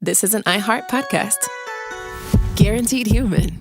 this is an iHeart podcast. Guaranteed human.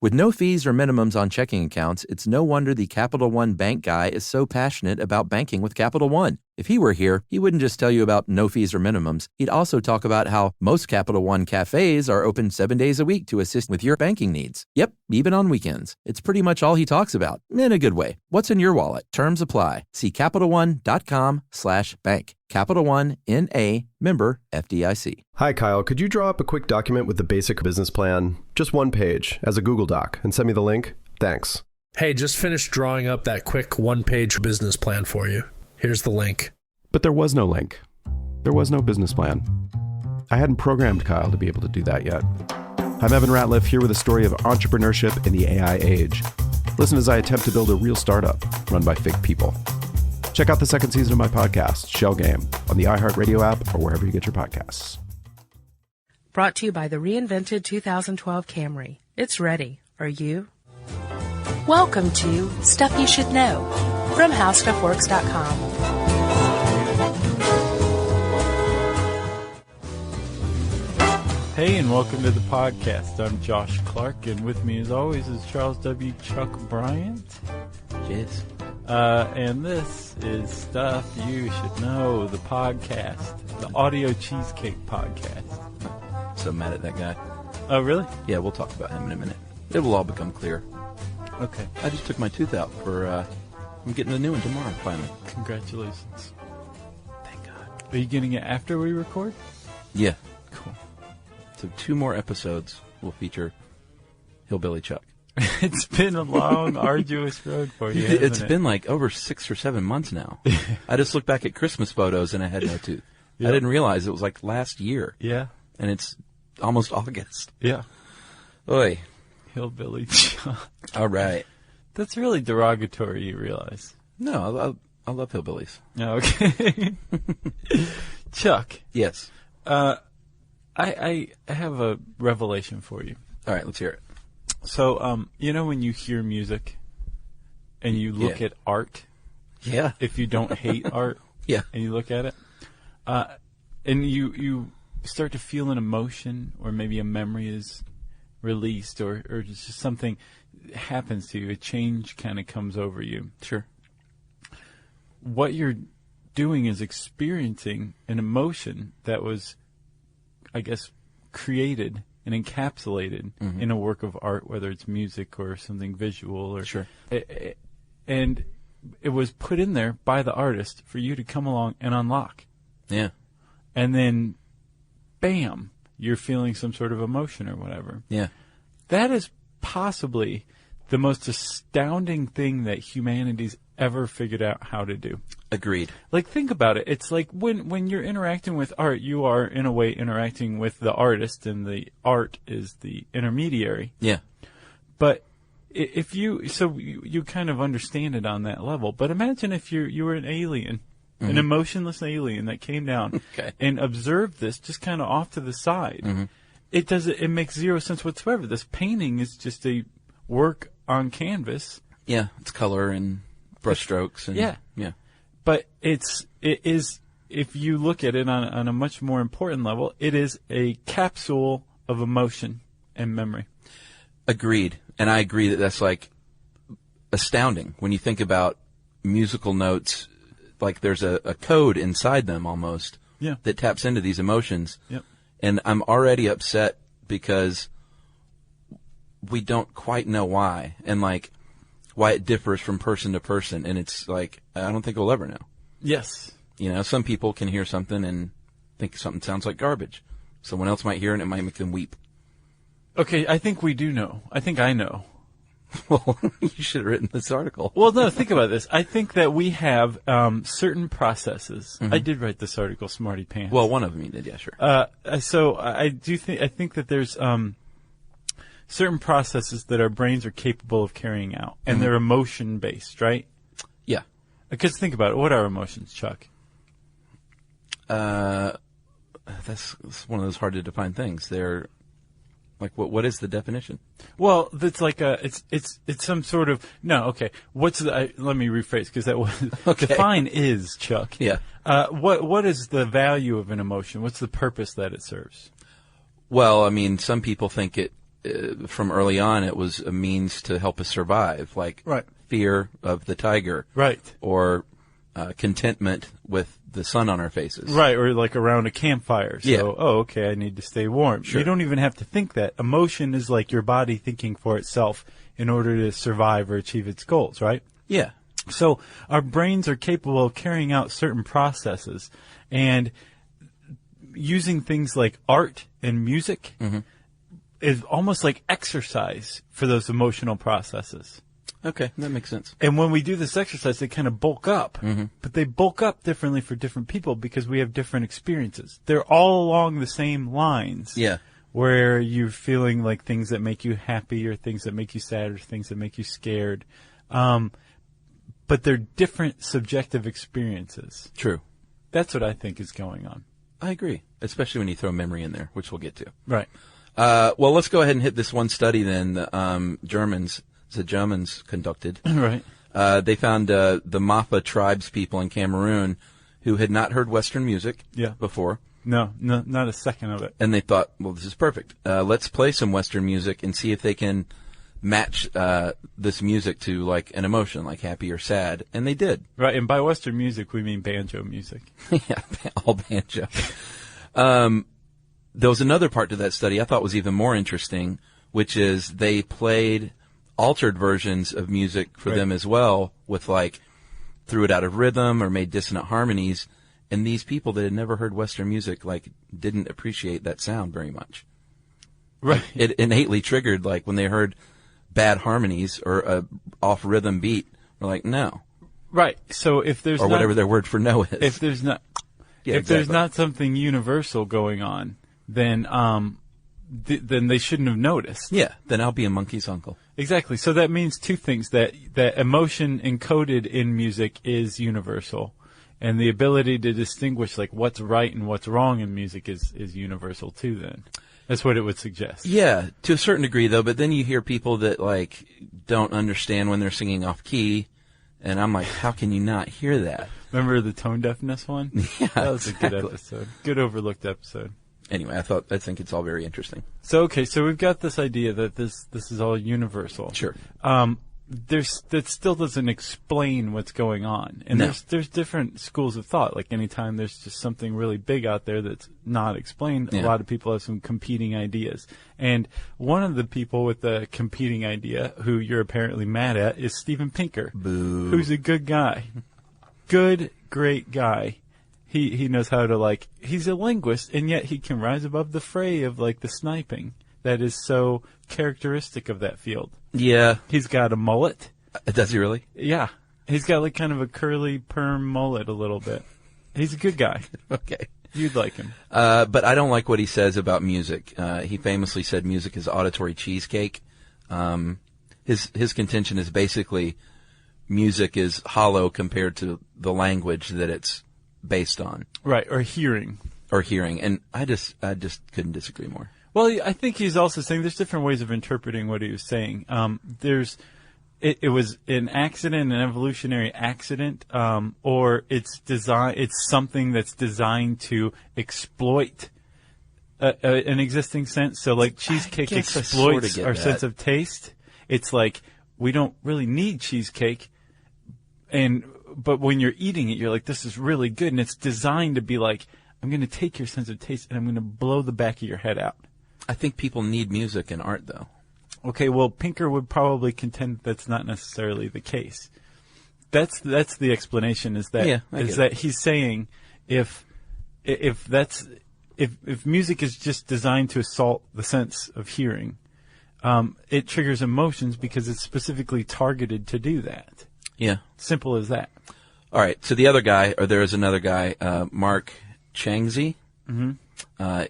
With no fees or minimums on checking accounts, it's no wonder the Capital One bank guy is so passionate about banking with Capital One. If he were here, he wouldn't just tell you about no fees or minimums. He'd also talk about how most Capital One cafes are open 7 days a week to assist with your banking needs. Yep, even on weekends. It's pretty much all he talks about, in a good way. What's in your wallet? Terms apply. See CapitalOne.com/bank. Capital One, N.A., member FDIC. Hi, Kyle. Could you draw up a quick document with the basic business plan, just one page, as a Google Doc, and send me the link? Thanks. Hey, just finished drawing up that quick one-page business plan for you. Here's the link. But there was no link. There was no business plan. I hadn't programmed Kyle to be able to do that yet. I'm Evan Ratliff, here with a story of entrepreneurship in the AI age. Listen as I attempt to build a real startup run by fake people. Check out the second season of my podcast, Shell Game, on the iHeartRadio app or wherever you get your podcasts. Brought to you by the reinvented 2012 Camry. It's ready. Are you? Welcome to Stuff You Should Know from HowStuffWorks.com. Hey, and welcome to the podcast. I'm Josh Clark, and with me as always is Charles W. Chuck Bryant. Yes. And this is Stuff You Should Know, the podcast, the audio cheesecake podcast. So mad at that guy. Oh, really? Yeah, we'll talk about him in a minute. It will all become clear. Okay. I just took my tooth out for, I'm getting a new one tomorrow, finally. Congratulations. Thank God. Are you getting it after we record? Yeah. Cool. So 2 more episodes will feature Hillbilly Chuck. It's been a long, arduous road for you, It's been like over 6 or 7 months now. I just looked back at Christmas photos and I had no tooth. Yep. I didn't realize it was like last year. Yeah. And it's almost August. Yeah. Oi. Hillbilly Chuck. All right. That's really derogatory, you realize. No, I love hillbillies. Okay. Chuck. Yes. I have a revelation for you. All right, let's hear it. So, you know when you hear music and you look at art? Yeah. If you don't hate art? Yeah. And you look at it? And you start to feel an emotion, or maybe a memory is released, or just something happens to you. A change kind of comes over you. Sure. What you're doing is experiencing an emotion that was, I guess, created and encapsulated in a work of art, whether it's music or something visual, or sure. And it was put in there by the artist for you to come along and unlock. Yeah. And then, bam, you're feeling some sort of emotion or whatever. Yeah. That is possibly the most astounding thing that humanity's ever figured out how to do. Agreed. Like, think about it. It's like when you're interacting with art, you are, in a way, interacting with the artist, and the art is the intermediary. Yeah. But if you kind of understand it on that level. But imagine if you were an alien, an emotionless alien that came down and observed this just kind of off to the side. It makes zero sense whatsoever. This painting is just a work on canvas. Yeah, it's color and brushstrokes. And yeah. But it is, if you look at it on a much more important level, it is a capsule of emotion and memory. Agreed. And I agree that that's like astounding when you think about musical notes. Like there's a code inside them almost that taps into these emotions. Yep. And I'm already upset because we don't quite know why, and like why it differs from person to person. And it's like, I don't think we'll ever know. Yes. You know, some people can hear something and think something sounds like garbage. Someone else might hear it and it might make them weep. Okay, I think we do know. I think I know. Well, you should have written this article. Well, no, think about this. I think that we have certain processes. I did write this article, Smarty Pants. Well, one of them you did, yeah, sure. So I think that there's certain processes that our brains are capable of carrying out, and they're emotion-based, right? Yeah. Because think about it. What are emotions, Chuck? That's one of those hard to define things. They're like, what is the definition? Well, it's like it's some sort of, no, okay. What's the, let me rephrase, because that was, define is, Chuck. Yeah. What is the value of an emotion? What's the purpose that it serves? Well, I mean, some people think it, from early on, it was a means to help us survive, like Right. fear of the tiger. Right. Or contentment with the sun on our faces. Right, or like around a campfire. So, Yeah. okay, I need to stay warm. Sure. You don't even have to think that. Emotion is like your body thinking for itself in order to survive or achieve its goals, right? Yeah. So our brains are capable of carrying out certain processes, and using things like art and music is almost like exercise for those emotional processes. Okay, that makes sense. And when we do this exercise, they kind of bulk up. But they bulk up differently for different people because we have different experiences. They're all along the same lines. Yeah. Where you're feeling like things that make you happy or things that make you sad or things that make you scared. But they're different subjective experiences. True. That's what I think is going on. I agree, especially when you throw memory in there, which we'll get to. Right. Well, let's go ahead and hit this one study then. The Germans conducted. Right. They found the Mafa tribes people in Cameroon who had not heard Western music before. No, not a second of it. And they thought, well, this is perfect. Let's play some Western music and see if they can match this music to like an emotion, like happy or sad. And they did. Right. And by Western music, we mean banjo music. Yeah, all banjo. There was another part to that study I thought was even more interesting, which is they played altered versions of music for them as well, with like threw it out of rhythm or made dissonant harmonies. And these people that had never heard Western music like didn't appreciate that sound very much. Right. It innately triggered, like when they heard bad harmonies or a off rhythm beat, they're like, no. Right. So if there's whatever their word for no is. If there's not there's not something universal going on, then then they shouldn't have noticed. Yeah, then I'll be a monkey's uncle. Exactly. So that means two things: that emotion encoded in music is universal, and the ability to distinguish like what's right and what's wrong in music is universal too. Then that's what it would suggest. Yeah, to a certain degree though. But then you hear people that like don't understand when they're singing off key, and I'm like, how can you not hear that? Remember the tone deafness one? Yeah, that was a good episode. Good overlooked episode. Anyway, I think it's all very interesting. So we've got this idea that this is all universal. Sure. That still doesn't explain what's going on. And there's different schools of thought. Like anytime there's just something really big out there that's not explained, a lot of people have some competing ideas. And one of the people with the competing idea, who you're apparently mad at, is Steven Pinker. Boo. Who's a good guy. Good, great guy. He knows how to he's a linguist, and yet he can rise above the fray of the sniping that is so characteristic of that field. Yeah. He's got a mullet. Does he really? Yeah. He's got kind of a curly perm mullet a little bit. He's a good guy. Okay. You'd like him. But I don't like what he says about music. He famously said music is auditory cheesecake. His contention is basically music is hollow compared to the language that it's based on. Right, or hearing. And I just couldn't disagree more. Well, I think he's also saying there's different ways of interpreting what he was saying. It was an accident, an evolutionary accident, or it's something that's designed to exploit an existing sense. So cheesecake exploits our sense of taste. It's like we don't really need cheesecake, but when you're eating it, you're like, this is really good, and it's designed to be like, I'm going to take your sense of taste and I'm going to blow the back of your head out. I think people need music and art, though. Okay, well, Pinker would probably contend that's not necessarily the case. That's the explanation. Is that he's saying if music is just designed to assault the sense of hearing, it triggers emotions because it's specifically targeted to do that. Yeah, simple as that. All right. So there is another guy, Mark Changzi.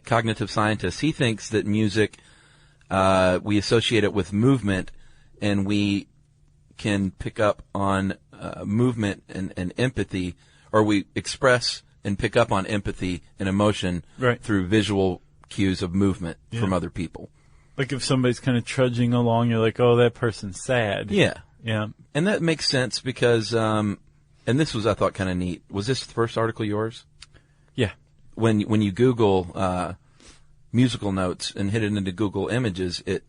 Cognitive scientist. He thinks that music, we associate it with movement, and we can pick up on movement and empathy, or we express and pick up on empathy and emotion through visual cues of movement from other people. Like if somebody's kind of trudging along, you're like, oh, that person's sad. Yeah. Yeah. And that makes sense because, and this was, I thought, kind of neat. Was this the first article yours? Yeah. When you Google musical notes and hit it into Google Images, it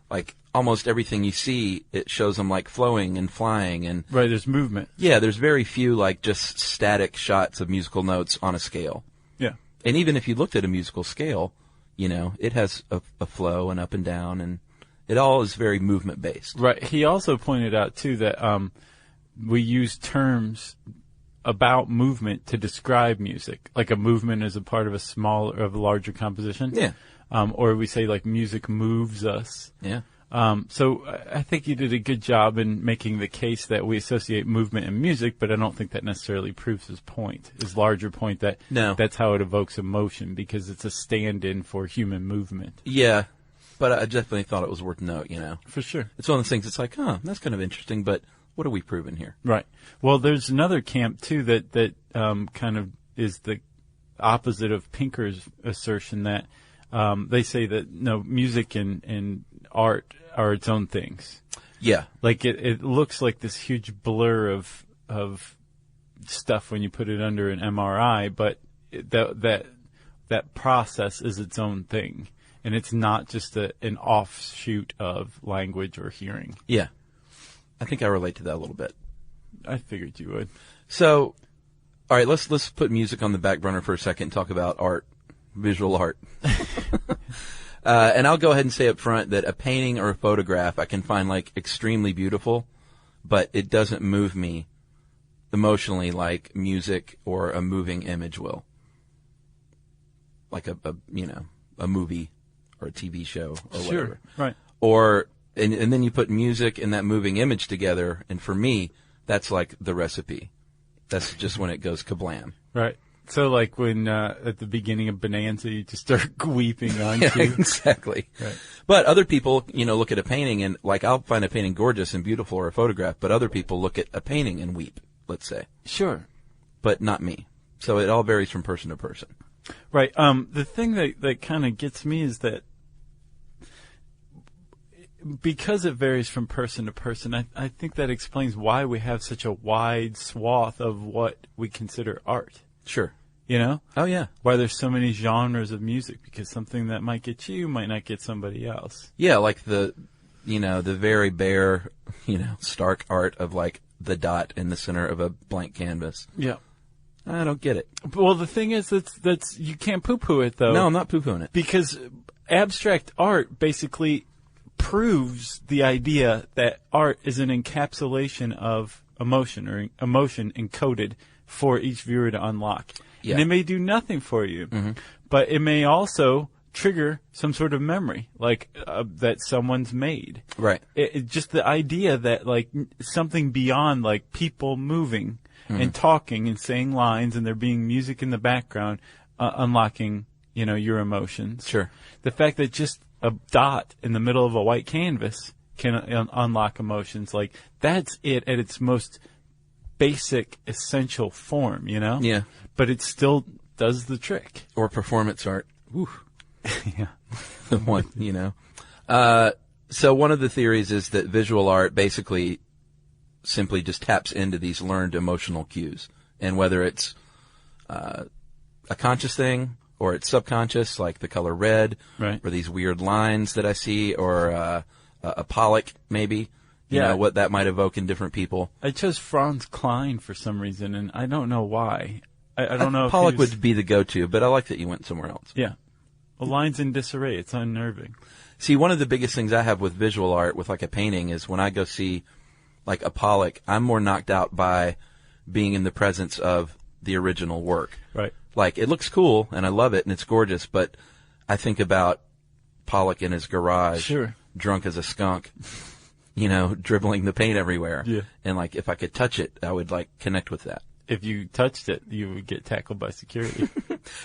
like almost everything you see, it shows them like flowing and flying and Right, there's movement. yeah, there's very few like just static shots of musical notes on a scale. Yeah. And even if you looked at a musical scale, you know, it has a flow and up and down, and it all is very movement based. Right. He also pointed out too that we use terms about movement to describe music, like a movement is a part of a larger composition. Yeah. Or we say like music moves us. Yeah. So I think you did a good job in making the case that we associate movement and music, but I don't think that necessarily proves his larger point that that's how it evokes emotion, because it's a stand-in for human movement. Yeah. But I definitely thought it was worth note, you know. For sure. It's one of those things, it's like, that's kind of interesting, but what are we proving here? Right. Well, there's another camp, too, that kind of is the opposite of Pinker's assertion that they say that, no, music and art are its own things. Yeah. Like, it looks like this huge blur of stuff when you put it under an MRI, but that process is its own thing. And it's not just an offshoot of language or hearing. Yeah. I think I relate to that a little bit. I figured you would. So, all right, let's put music on the back burner for a second and talk about art, visual art. And I'll go ahead and say up front that a painting or a photograph I can find like extremely beautiful, but it doesn't move me emotionally like music or a moving image will. Like a movie or a TV show or Sure, whatever. right. Or and then you put music and that moving image together, and for me, that's like the recipe. That's just when it goes kablam. Right. So like when at the beginning of Bonanza, you just start weeping on Yeah, cue. exactly. Right. But other people, look at a painting and like I'll find a painting gorgeous and beautiful or a photograph, but other people look at a painting and weep, let's say. Sure. But not me. So it all varies from person to person. Right. The thing that kind of gets me is that because it varies from person to person, I think that explains why we have such a wide swath of what we consider art. Sure. You know? Oh, yeah. Why there's so many genres of music, because something that might get you might not get somebody else. Yeah, like the very bare, stark art of like the dot in the center of a blank canvas. Yeah. I don't get it. Well, the thing is that's you can't poo-poo it, though. No, I'm not poo-pooing it. Because abstract art basically proves the idea that art is an encapsulation of emotion, or emotion encoded for each viewer to unlock. Yeah. And it may do nothing for you, but it may also trigger some sort of memory, like that someone's made. Right. It just the idea that like something beyond like people moving and talking and saying lines and there being music in the background, unlocking, your emotions. Sure. The fact that just a dot in the middle of a white canvas can unlock emotions, like that's it at its most basic, essential form, Yeah. But it still does the trick. Or performance art. Woo. Yeah. The one, So one of the theories is that visual art basically simply just taps into these learned emotional cues. And whether it's a conscious thing or it's subconscious, like the color red, right, or these weird lines that I see, or a Pollock, maybe. You know, what that might evoke in different people. I chose Franz Klein for some reason, and I don't know why. I don't know if Pollock would be the go-to, but I like that you went somewhere else. Yeah. A line's in disarray. It's unnerving. See, one of the biggest things I have with visual art, with like a painting, is when I go see like a Pollock, I'm more knocked out by being in the presence of the original work. Right. Like, it looks cool, and I love it, and it's gorgeous, but I think about Pollock in his garage, sure, drunk as a skunk, dribbling the paint everywhere. Yeah. And like, if I could touch it, I would like connect with that. If you touched it, you would get tackled by security.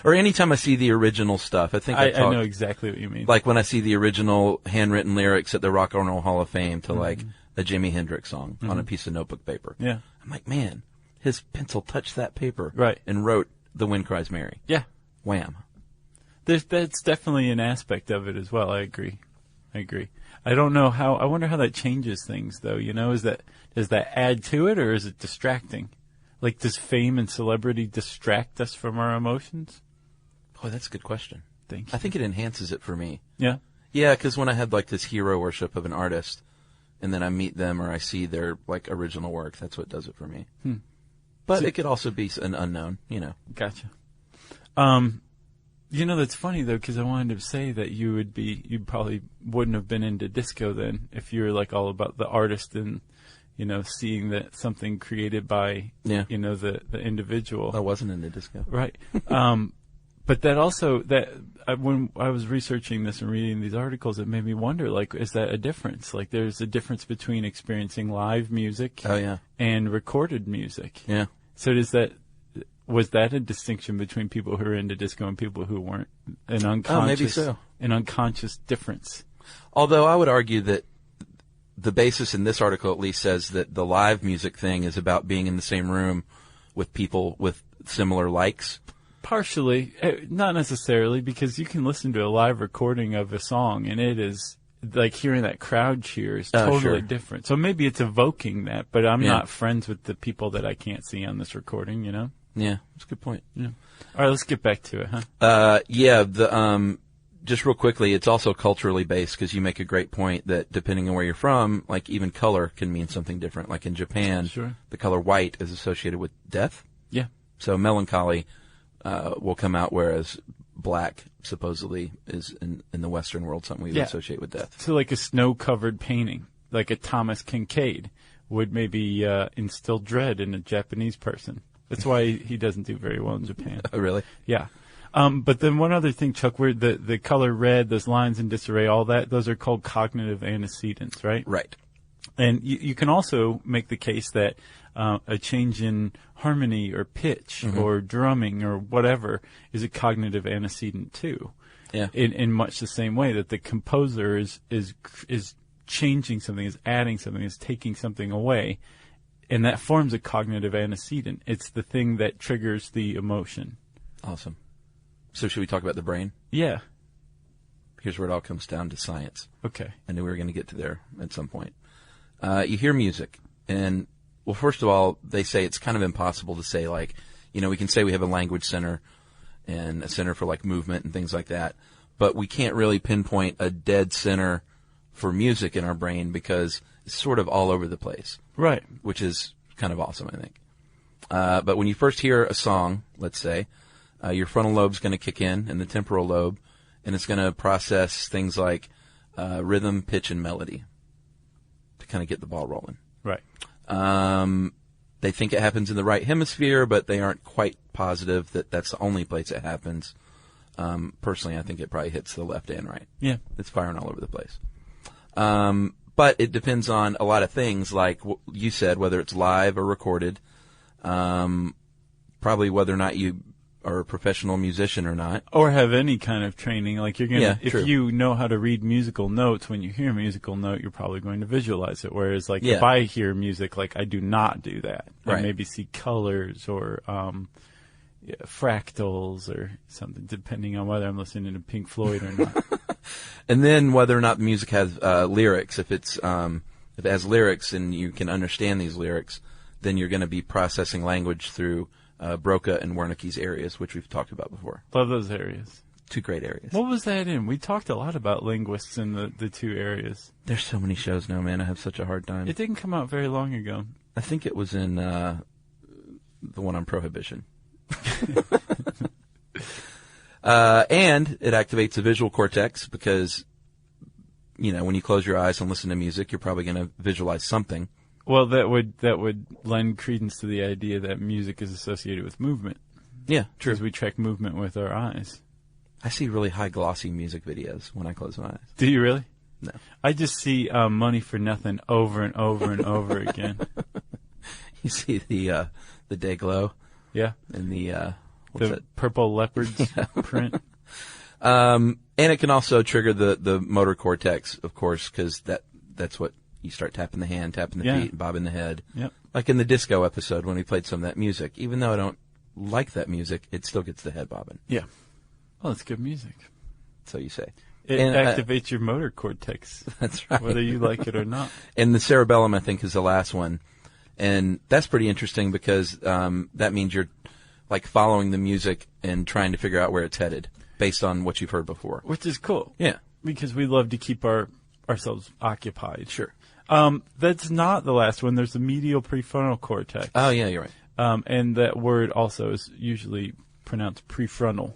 Or anytime I see the original stuff, I think I know exactly what you mean. Like when I see the original handwritten lyrics at the Rock and Roll Hall of Fame to like a Jimi Hendrix song on a piece of notebook paper. Yeah. I'm like, man, his pencil touched that paper. Right. And wrote The Wind Cries Mary. Yeah. Wham. That's definitely an aspect of it as well. I agree. I don't know I wonder how that changes things though, does that add to it, or is it distracting? Like, does fame and celebrity distract us from our emotions? Boy, that's a good question. think. I think it enhances it for me. Yeah? Yeah, because when I had like this hero worship of an artist, and then I meet them or I see their like original work, that's what does it for me. But it could also be an unknown, Gotcha. That's funny though, because I wanted to say that you probably wouldn't have been into disco then if you were like all about the artist and, seeing that something created by, the individual. I wasn't into disco. Right. But that also, when I was researching this and reading these articles, it made me wonder, like, is that a difference? Like, there's a difference between experiencing live music and recorded music. Yeah. So was that a distinction between people who are into disco and people who weren't? An unconscious difference. Although I would argue that the basis in this article at least says that the live music thing is about being in the same room with people with similar likes. Partially, not necessarily, because you can listen to a live recording of a song and it is like hearing that crowd cheer is totally different. So maybe it's evoking that, but I'm not friends with the people that I can't see on this recording, Yeah, that's a good point. Yeah. All right, let's get back to it, huh? Just real quickly, it's also culturally based because you make a great point that depending on where you're from, like even color can mean something different. Like in Japan, the color white is associated with death. Yeah. So melancholy will come out, whereas black supposedly is in the Western world something we would associate with death. So like a snow-covered painting, like a Thomas Kincaid, would maybe instill dread in a Japanese person. That's why he doesn't do very well in Japan. Oh, really? Yeah. But then one other thing, Chuck, where the color red, those lines in disarray, all that, those are called cognitive antecedents, right? Right. And you can also make the case that a change in harmony or pitch or drumming or whatever is a cognitive antecedent too. Yeah. In much the same way that the composer is changing something, is adding something, is taking something away, and that forms a cognitive antecedent. It's the thing that triggers the emotion. Awesome. So should we talk about the brain? Yeah. Here's where it all comes down to science. Okay. I knew we were going to get to there at some point. You hear music, and, well, first of all, they say it's kind of impossible to say, like, we can say we have a language center and a center for, like, movement and things like that, but we can't really pinpoint a dead center for music in our brain because it's sort of all over the place. Right. Which is kind of awesome, I think. But when you first hear a song, let's say, your frontal lobe's going to kick in, and the temporal lobe, and it's going to process things like rhythm, pitch, and melody to kind of get the ball rolling. Right. They think it happens in the right hemisphere, but they aren't quite positive that that's the only place it happens. Personally, I think it probably hits the left and right. Yeah. It's firing all over the place. But it depends on a lot of things, like you said, whether it's live or recorded, probably whether or not you are a professional musician or not. Or have any kind of training. Like you're going to, if true. you know how to read musical notes, when you hear a musical note, you're probably going to visualize it. Whereas like Yeah. if I hear music, like I do not do that. I Right. maybe see colors or fractals or something, depending on whether I'm listening to Pink Floyd or not. And then whether or not the music has lyrics. If it has lyrics and you can understand these lyrics, then you're going to be processing language through Broca and Wernicke's areas, which we've talked about before. Love those areas. Two great areas. What was that in? We talked a lot about linguists in the two areas. There's so many shows now, man. I have such a hard time. It didn't come out very long ago. I think it was in the one on prohibition. And it activates the visual cortex because, when you close your eyes and listen to music, you're probably going to visualize something. Well, that would lend credence to the idea that music is associated with movement. Yeah, true. Because we track movement with our eyes. I see really high glossy music videos when I close my eyes. Do you really? No. I just see Money for Nothing over and over and over again. You see the day glow. Yeah. And the purple leopard's print. And it can also trigger the motor cortex, of course, because that's what you start tapping the hand, tapping the feet, and bobbing the head. Yep. Like in the disco episode when we played some of that music. Even though I don't like that music, it still gets the head bobbing. Yeah. Well, it's good music. So you say. It activates your motor cortex. That's right. Whether you like it or not. And the cerebellum, I think, is the last one. And that's pretty interesting because that means you're like following the music and trying to figure out where it's headed. based on what you've heard before. Which is cool. Yeah. Because we love to keep ourselves occupied. Sure. That's not the last one. There's the medial prefrontal cortex. Oh, yeah, you're right. And that word also is usually pronounced prefrontal,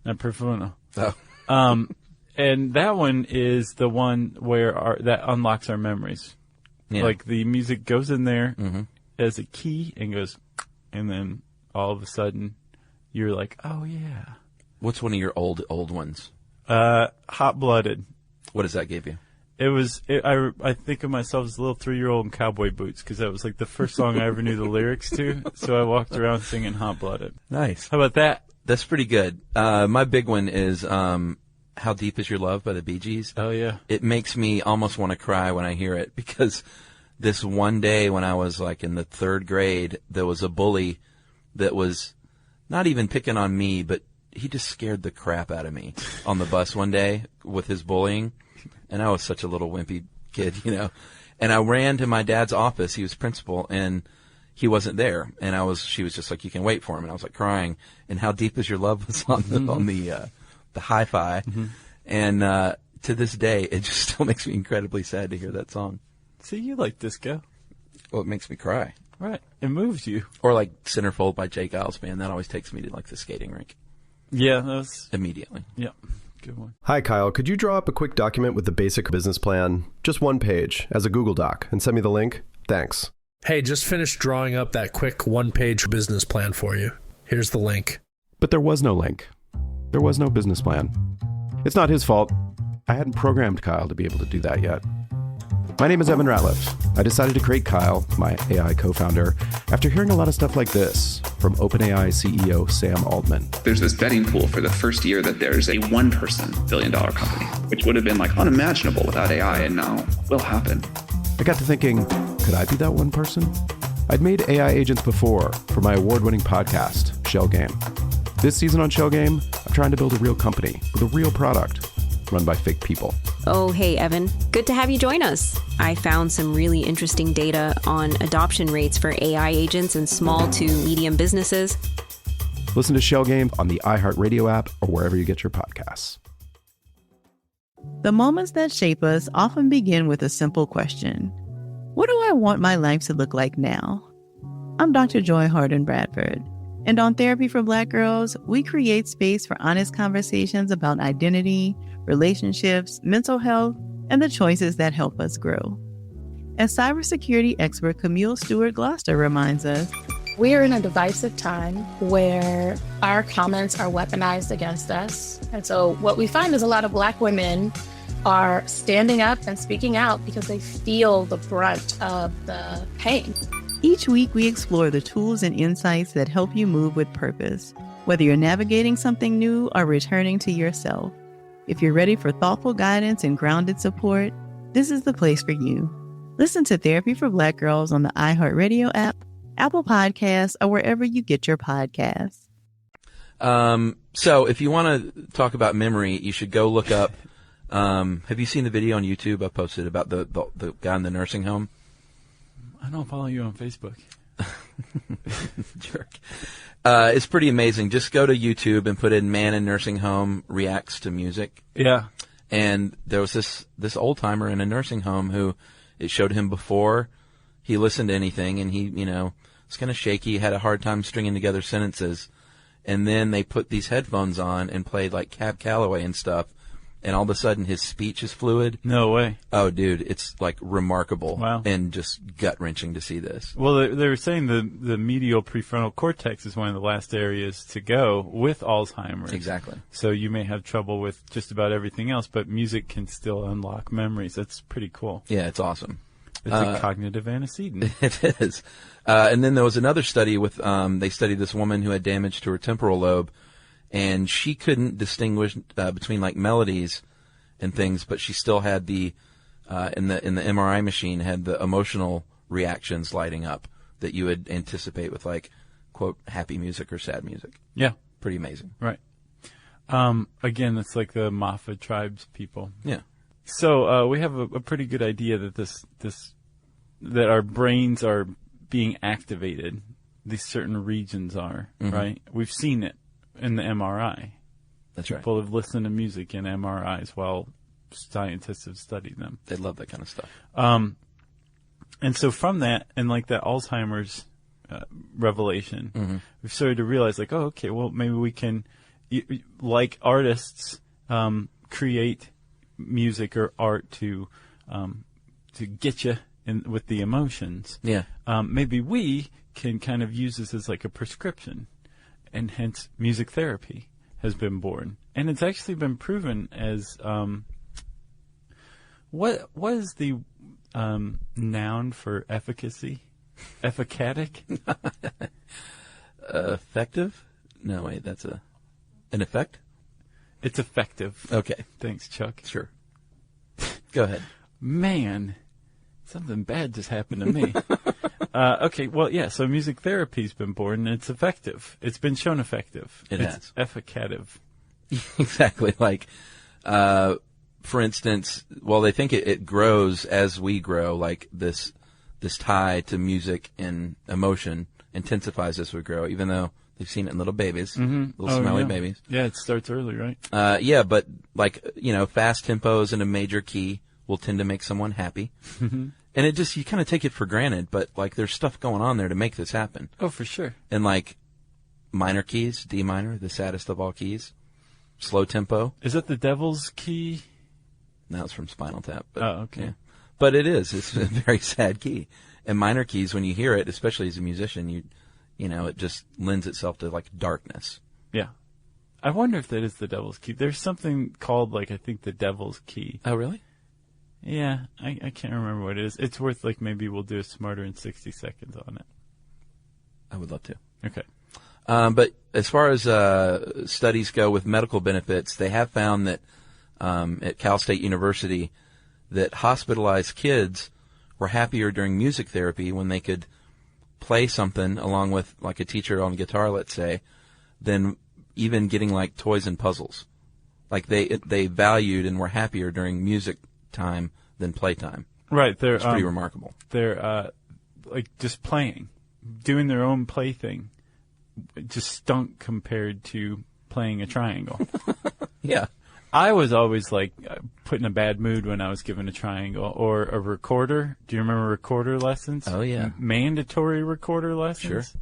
not prefrontal. Oh. And that one is the one where that unlocks our memories. Yeah. Like the music goes in there as a key and goes, and then all of a sudden you're like, oh yeah. What's one of your old ones? Hot Blooded. What does that give you? I think of myself as a little 3-year-old in cowboy boots because that was like the first song I ever knew the lyrics to. So I walked around singing Hot Blooded. Nice. How about that? That's pretty good. My big one is How Deep Is Your Love by the Bee Gees. Oh, yeah. It makes me almost want to cry when I hear it because this one day when I was like in the 3rd grade, there was a bully that was not even picking on me, but he just scared the crap out of me on the bus one day with his bullying. And I was such a little wimpy kid, And I ran to my dad's office. He was principal, and he wasn't there. And she was just like, you can wait for him. And I was like crying. And How Deep Is Your Love was on the hi-fi. And to this day, it just still makes me incredibly sad to hear that song. See, you like disco. Well, it makes me cry. Right. It moves you. Or like Centerfold by Jake Giles, man. That always takes me to like the skating rink. Yeah, that's immediately. Yeah. Good one. Hi, Kyle. Could you draw up a quick document with the basic business plan, just one page, as a Google Doc, and send me the link? Thanks. Hey, just finished drawing up that quick one-page business plan for you. Here's the link. But there was no link. There was no business plan. It's not his fault. I hadn't programmed Kyle to be able to do that yet. My name is Evan Ratliff. I decided to create Kyle, my AI co-founder, after hearing a lot of stuff like this from OpenAI CEO Sam Altman. There's this betting pool for the first year that there's a one-person billion-dollar company, which would have been like unimaginable without AI, and now will happen. I got to thinking, could I be that one person? I'd made AI agents before for my award-winning podcast, Shell Game. This season on Shell Game, I'm trying to build a real company with a real product run by fake people. Oh, hey, Evan. Good to have you join us. I found some really interesting data on adoption rates for AI agents in small to medium businesses. Listen to Shell Game on the iHeartRadio app or wherever you get your podcasts. The moments that shape us often begin with a simple question. What do I want my life to look like now? I'm Dr. Joy Harden Bradford, and on Therapy for Black Girls, we create space for honest conversations about identity, relationships, mental health, and the choices that help us grow. As cybersecurity expert Camille Stewart-Gloucester reminds us, we are in a divisive time where our comments are weaponized against us. And so what we find is a lot of Black women are standing up and speaking out because they feel the brunt of the pain. Each week, we explore the tools and insights that help you move with purpose, whether you're navigating something new or returning to yourself. If you're ready for thoughtful guidance and grounded support, this is the place for you. Listen to Therapy for Black Girls on the iHeartRadio app, Apple Podcasts, or wherever you get your podcasts. So if you want to talk about memory, you should go look up. Have you seen the video on YouTube I posted about the guy in the nursing home? I don't follow you on Facebook. Jerk. It's pretty amazing. Just go to YouTube and put in "man in nursing home reacts to music." Yeah. And there was this old timer in a nursing home who it showed him before he listened to anything, and he, was kind of shaky, had a hard time stringing together sentences. And then they put these headphones on and played like Cab Calloway and stuff. And all of a sudden his speech is fluid. No way. Oh, dude, it's like remarkable. Wow. And just gut-wrenching to see this. Well, they were saying the medial prefrontal cortex is one of the last areas to go with Alzheimer's. Exactly. So you may have trouble with just about everything else, but music can still unlock memories. That's pretty cool. Yeah, it's awesome. It's a cognitive antecedent. It is. And then there was another study with, they studied this woman who had damage to her temporal lobe, and she couldn't distinguish between like melodies and things, but she still had the in the MRI machine had the emotional reactions lighting up that you would anticipate with like quote happy music or sad music. Yeah, pretty amazing. Right. Again, it's like the Mafa tribes people. Yeah. So we have a pretty good idea that that our brains are being activated. These certain regions are right. We've seen it in the MRI. That's right. People have listened to music in MRIs while scientists have studied them. They love that kind of stuff. And so from that, and like that Alzheimer's revelation, we've started to realize, like, oh, okay, well, maybe we can, like artists, create music or art to get you in with the emotions. Yeah. Maybe we can kind of use this as like a prescription, and hence music therapy has been born. And it's actually been proven as what is the noun for efficacy? Efficatic? Effective? No, wait, that's an effect? It's effective. Okay. Thanks, Chuck. Sure. Go ahead. Man, something bad just happened to me. Okay, well, yeah, so music therapy's been born, and it's effective. It's been shown effective. It's has. Efficative. Exactly. Like, for instance, well, they think it grows as we grow, like this tie to music and emotion intensifies as we grow, even though they've seen it in little babies, little smelly babies. Yeah, it starts early, right? Yeah, but like, fast tempos in a major key will tend to make someone happy. And it just, you kind of take it for granted, but like there's stuff going on there to make this happen. Oh, for sure. And like minor keys, D minor, the saddest of all keys, slow tempo. Is that the devil's key? No, it's from Spinal Tap. But, oh, okay. Yeah. But it is. It's a very sad key. And minor keys, when you hear it, especially as a musician, it just lends itself to like darkness. Yeah. I wonder if that is the devil's key. There's something called, like, I think the devil's key. Oh, really? Yeah, I can't remember what it is. It's worth, like, maybe we'll do a Smarter in 60 Seconds on it. I would love to. Okay. But as far as studies go with medical benefits, they have found that at Cal State University that hospitalized kids were happier during music therapy when they could play something along with, like, a teacher on guitar, let's say, than even getting, like, toys and puzzles. Like, they valued and were happier during music time than playtime. Right. It's pretty remarkable. They're, like, just playing, doing their own plaything. It just stunk compared to playing a triangle. Yeah. I was always, like, put in a bad mood when I was given a triangle or a recorder. Do you remember recorder lessons? Oh, yeah. Mandatory recorder lessons? Sure.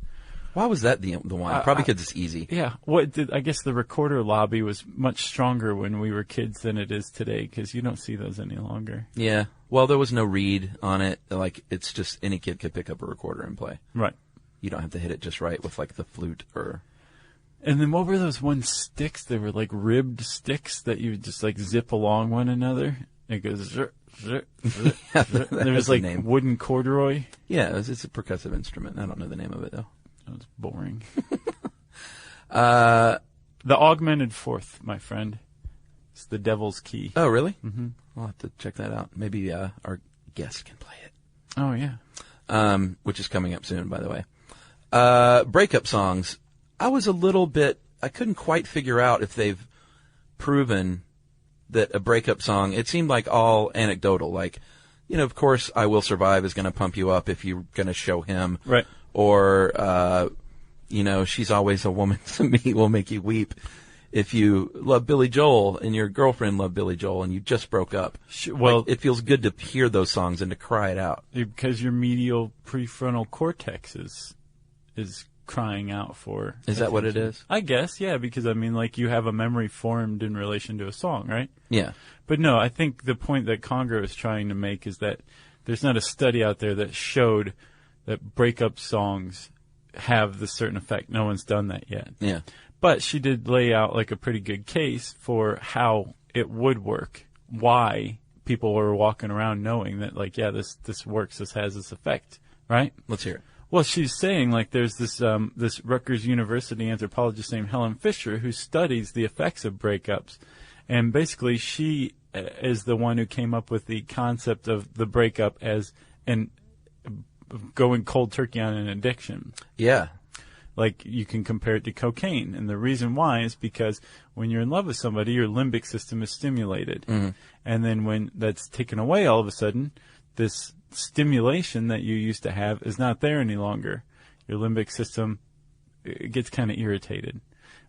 Why was that the one? Probably because it's easy. Yeah. I guess the recorder lobby was much stronger when we were kids than it is today, because you don't see those any longer. Yeah. Well, there was no reed on it. Like, it's just any kid could pick up a recorder and play. Right. You don't have to hit it just right with, like, the flute or... And then what were those sticks? They were like ribbed sticks that you would just like zip along one another. It goes zip, zip, zip, zip. There was like wooden corduroy. Yeah, it's a percussive instrument. I don't know the name of it though. That was boring. The augmented fourth, my friend. It's the devil's key. Oh, really? Mm-hmm. I'll have to check that out. Maybe our guest can play it. Oh, yeah. Which is coming up soon, by the way. Breakup songs. I couldn't quite figure out if they've proven that a breakup song, it seemed like all anecdotal. Like, of course, I Will Survive is going to pump you up if you're going to show him. Right. Or, She's Always a Woman to Me will make you weep. If you love Billy Joel and your girlfriend loved Billy Joel and you just broke up. Well, like, it feels good to hear those songs and to cry it out. Because your medial prefrontal cortex is crying out for Is that what it is? I guess, yeah, because I mean, like, you have a memory formed in relation to a song, right? Yeah. But no, I think the point that Conger is trying to make is that there's not a study out there that showed that breakup songs have this certain effect. No one's done that yet. Yeah. But she did lay out like a pretty good case for how it would work, why people were walking around knowing that, like, yeah, this works, this has this effect, right? Let's hear it. Well, she's saying, like, there's this Rutgers University anthropologist named Helen Fisher who studies the effects of breakups. And basically she is the one who came up with the concept of the breakup as going cold turkey on an addiction. Yeah. Like, you can compare it to cocaine. And the reason why is because when you're in love with somebody, your limbic system is stimulated. Mm-hmm. And then when that's taken away, all of a sudden, this stimulation that you used to have is not there any longer. Your limbic system, it gets kind of irritated.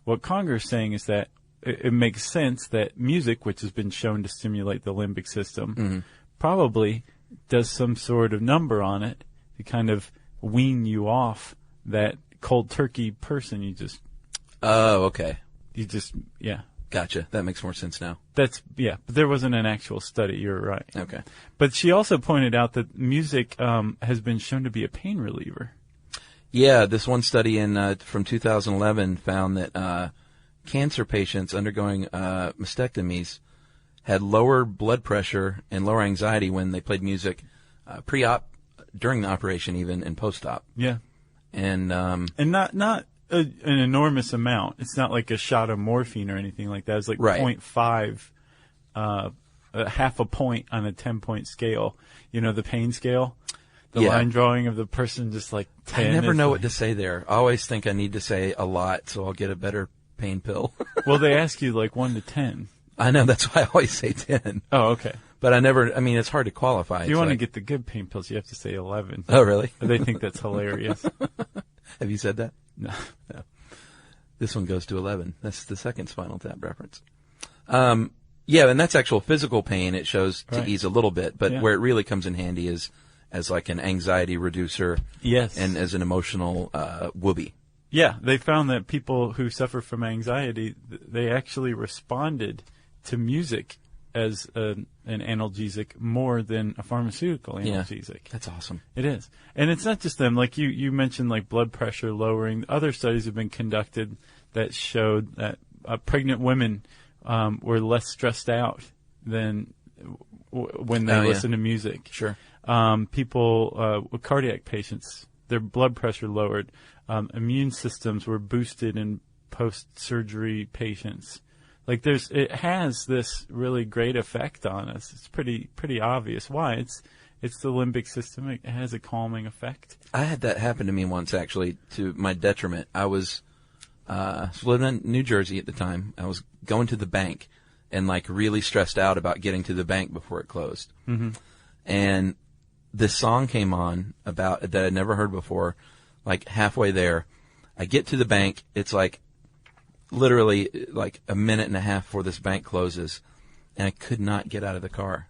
What Conger is saying is that it makes sense that music, which has been shown to stimulate the limbic system, probably does some sort of number on it to kind of wean you off that cold turkey person you just... Oh, okay. You just, yeah. Gotcha. That makes more sense now. But there wasn't an actual study. You're right. Okay. But she also pointed out that music has been shown to be a pain reliever. Yeah, this one study from 2011 found that cancer patients undergoing mastectomies had lower blood pressure and lower anxiety when they played music pre-op, during the operation even, and post-op. Yeah. And not an enormous amount. It's not like a shot of morphine or anything like that. It's like 0.5, half a point on a 10-point scale. You know, the pain scale? The line drawing of the person just like 10. I never know what to say there. I always think I need to say a lot so I'll get a better pain pill. Well, they ask you like 1 to 10. I know. That's why I always say 10. Oh, okay. But it's hard to qualify. If you want to get the good pain pills, you have to say 11. Oh, really? They think that's hilarious. Have you said that? No. This one goes to 11. That's the second Spinal Tap reference. Yeah, and that's actual physical pain. It shows to ease a little bit, but where it really comes in handy is as like an anxiety reducer. Yes. And as an emotional whoopee. Yeah, they found that people who suffer from anxiety, they actually responded to music as an analgesic more than a pharmaceutical analgesic. Yeah, that's awesome. It is. And it's not just them. Like you mentioned, like blood pressure lowering. Other studies have been conducted that showed that pregnant women were less stressed out than when they listen to music. Sure. People with cardiac patients, their blood pressure lowered. Immune systems were boosted in post-surgery patients. Like it has this really great effect on us. It's pretty obvious why. It's the limbic system. It has a calming effect. I had that happen to me once, actually, to my detriment. I was living in New Jersey at the time. I was going to the bank and like really stressed out about getting to the bank before it closed. Mm-hmm. And this song came on that I'd never heard before. Like halfway there, I get to the bank. It's like literally like a minute and a half before this bank closes, and I could not get out of the car.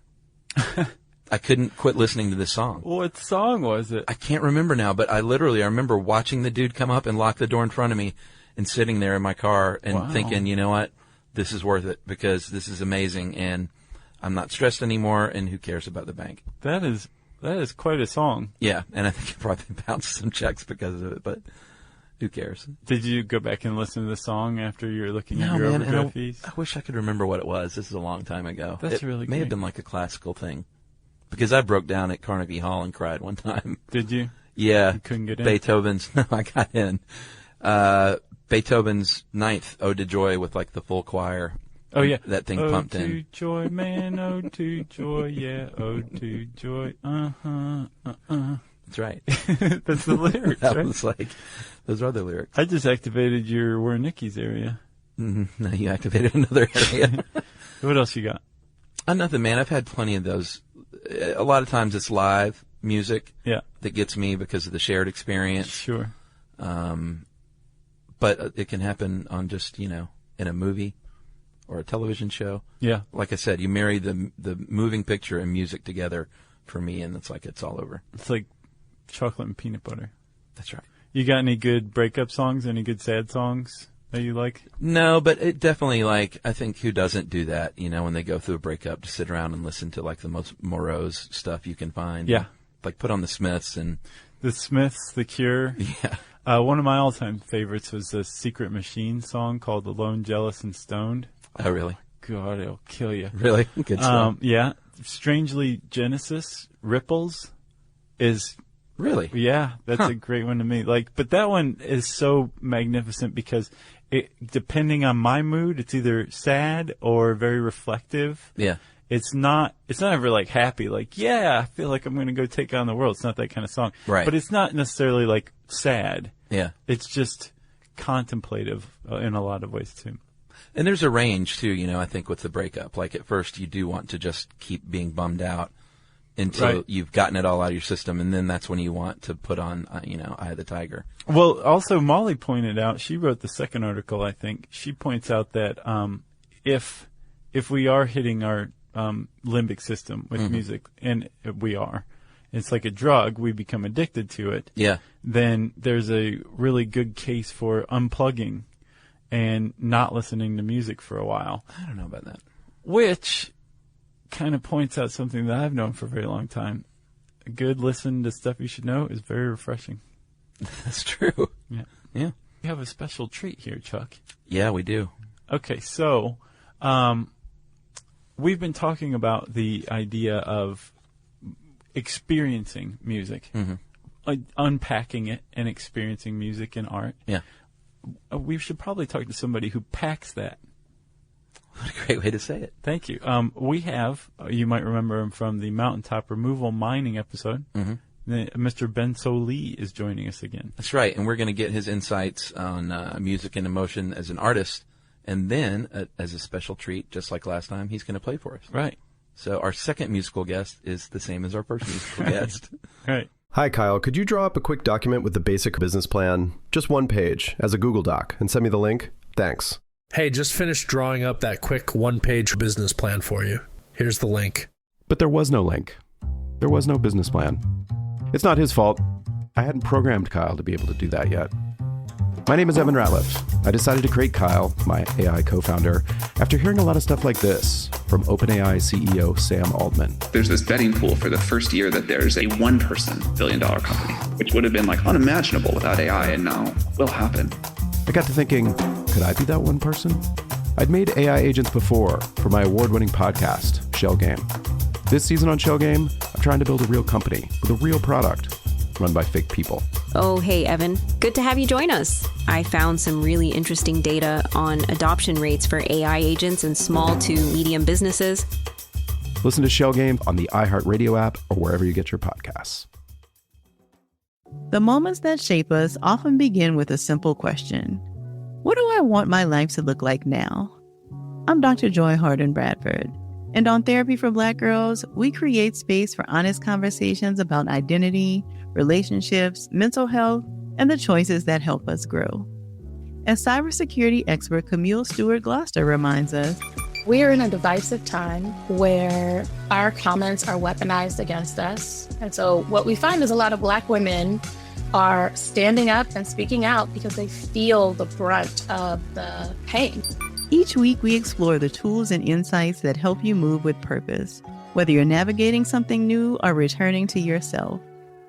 I couldn't quit listening to this song. What song was it? I can't remember now, but I remember watching the dude come up and lock the door in front of me and sitting there in my car and thinking, you know what, this is worth it because this is amazing and I'm not stressed anymore and who cares about the bank? That is quite a song. Yeah, and I think it probably bounced some checks because of it, but who cares? Did you go back and listen to the song after you were looking at your overdraft fees? I wish I could remember what it was. This is a long time ago. That's really It may have been like a classical thing. Because I broke down at Carnegie Hall and cried one time. Did you? Yeah. You couldn't get in? No, I got in. Beethoven's Ninth Ode to Joy with like the full choir. Oh, yeah. That thing pumped in. Ode to joy, man, ode to joy, yeah, ode to joy, That's right. That's the lyrics, that right? was like, those are the lyrics. I just activated your Wernicke's area. Mm-hmm. No, you activated another area. What else you got? Nothing, man. I've had plenty of those. A lot of times it's live music that gets me because of the shared experience. Sure. But it can happen on just, in a movie or a television show. Yeah. Like I said, you marry the moving picture and music together for me, and it's like it's all over. It's like chocolate and peanut butter. That's right. You got any good breakup songs? Any good sad songs that you like? No, but it definitely, I think who doesn't do that, when they go through a breakup, to sit around and listen to, the most morose stuff you can find. Yeah. Like, put on the Smiths and... The Smiths, The Cure. Yeah. One of my all-time favorites was a Secret Machine song called Alone, Jealous, and Stoned. Oh, really? God, it'll kill you. Really? Good stuff. Yeah. Strangely, Genesis, Ripples is... Really? Yeah, that's a great one to me. But that one is so magnificent because depending on my mood, it's either sad or very reflective. Yeah. It's not ever happy, I feel like I'm going to go take on the world. It's not that kind of song. Right. But it's not necessarily sad. Yeah. It's just contemplative in a lot of ways too. And there's a range too, I think with the breakup. Like at first you do want to just keep being bummed out, until you've gotten it all out of your system, and then that's when you want to put on, Eye of the Tiger. Well, also Molly pointed out, she wrote the second article, I think. She points out that if we are hitting our limbic system with music, and we are, it's like a drug, we become addicted to it. Yeah. Then there's a really good case for unplugging and not listening to music for a while. I don't know about that. Which kind of points out something that I've known for a very long time. A good listen to stuff you should know is very refreshing. That's true. Yeah. Yeah. We have a special treat here, Chuck. Yeah, we do. Okay, so we've been talking about the idea of experiencing music, like unpacking it and experiencing music and art. Yeah. We should probably talk to somebody who packs that. What a great way to say it. Thank you. We have, you might remember him from the mountaintop removal mining episode. Mr. Ben Sollee is joining us again. That's right, and we're going to get his insights on music and emotion as an artist, and then, as a special treat, just like last time, he's going to play for us. Right. So our second musical guest is the same as our first musical guest. Right. Hi, Kyle. Could you draw up a quick document with the basic business plan, just one page, as a Google Doc, and send me the link? Thanks. Hey, just finished drawing up that quick one-page business plan for you. Here's the link. But there was no link. There was no business plan. It's not his fault. I hadn't programmed Kyle to be able to do that yet. My name is Evan Ratliff. I decided to create Kyle, my AI co-founder, after hearing a lot of stuff like this from OpenAI CEO Sam Altman. There's this betting pool for the first year that there's a one-person billion-dollar company, which would have been like unimaginable without AI, and now will happen. I got to thinking, could I be that one person? I'd made AI agents before for my award-winning podcast, Shell Game. This season on Shell Game, I'm trying to build a real company with a real product run by fake people. Oh, hey, Evan. Good to have you join us. I found some really interesting data on adoption rates for AI agents in small to medium businesses. Listen to Shell Game on the iHeartRadio app or wherever you get your podcasts. The moments that shape us often begin with a simple question. What do I want my life to look like now? I'm Dr. Joy Harden Bradford, and on Therapy for Black Girls, we create space for honest conversations about identity, relationships, mental health, and the choices that help us grow. As cybersecurity expert Camille Stewart-Gloucester reminds us, we are in a divisive time where our comments are weaponized against us. And so what we find is a lot of Black women are standing up and speaking out because they feel the brunt of the pain. Each week we explore the tools and insights that help you move with purpose, whether you're navigating something new or returning to yourself.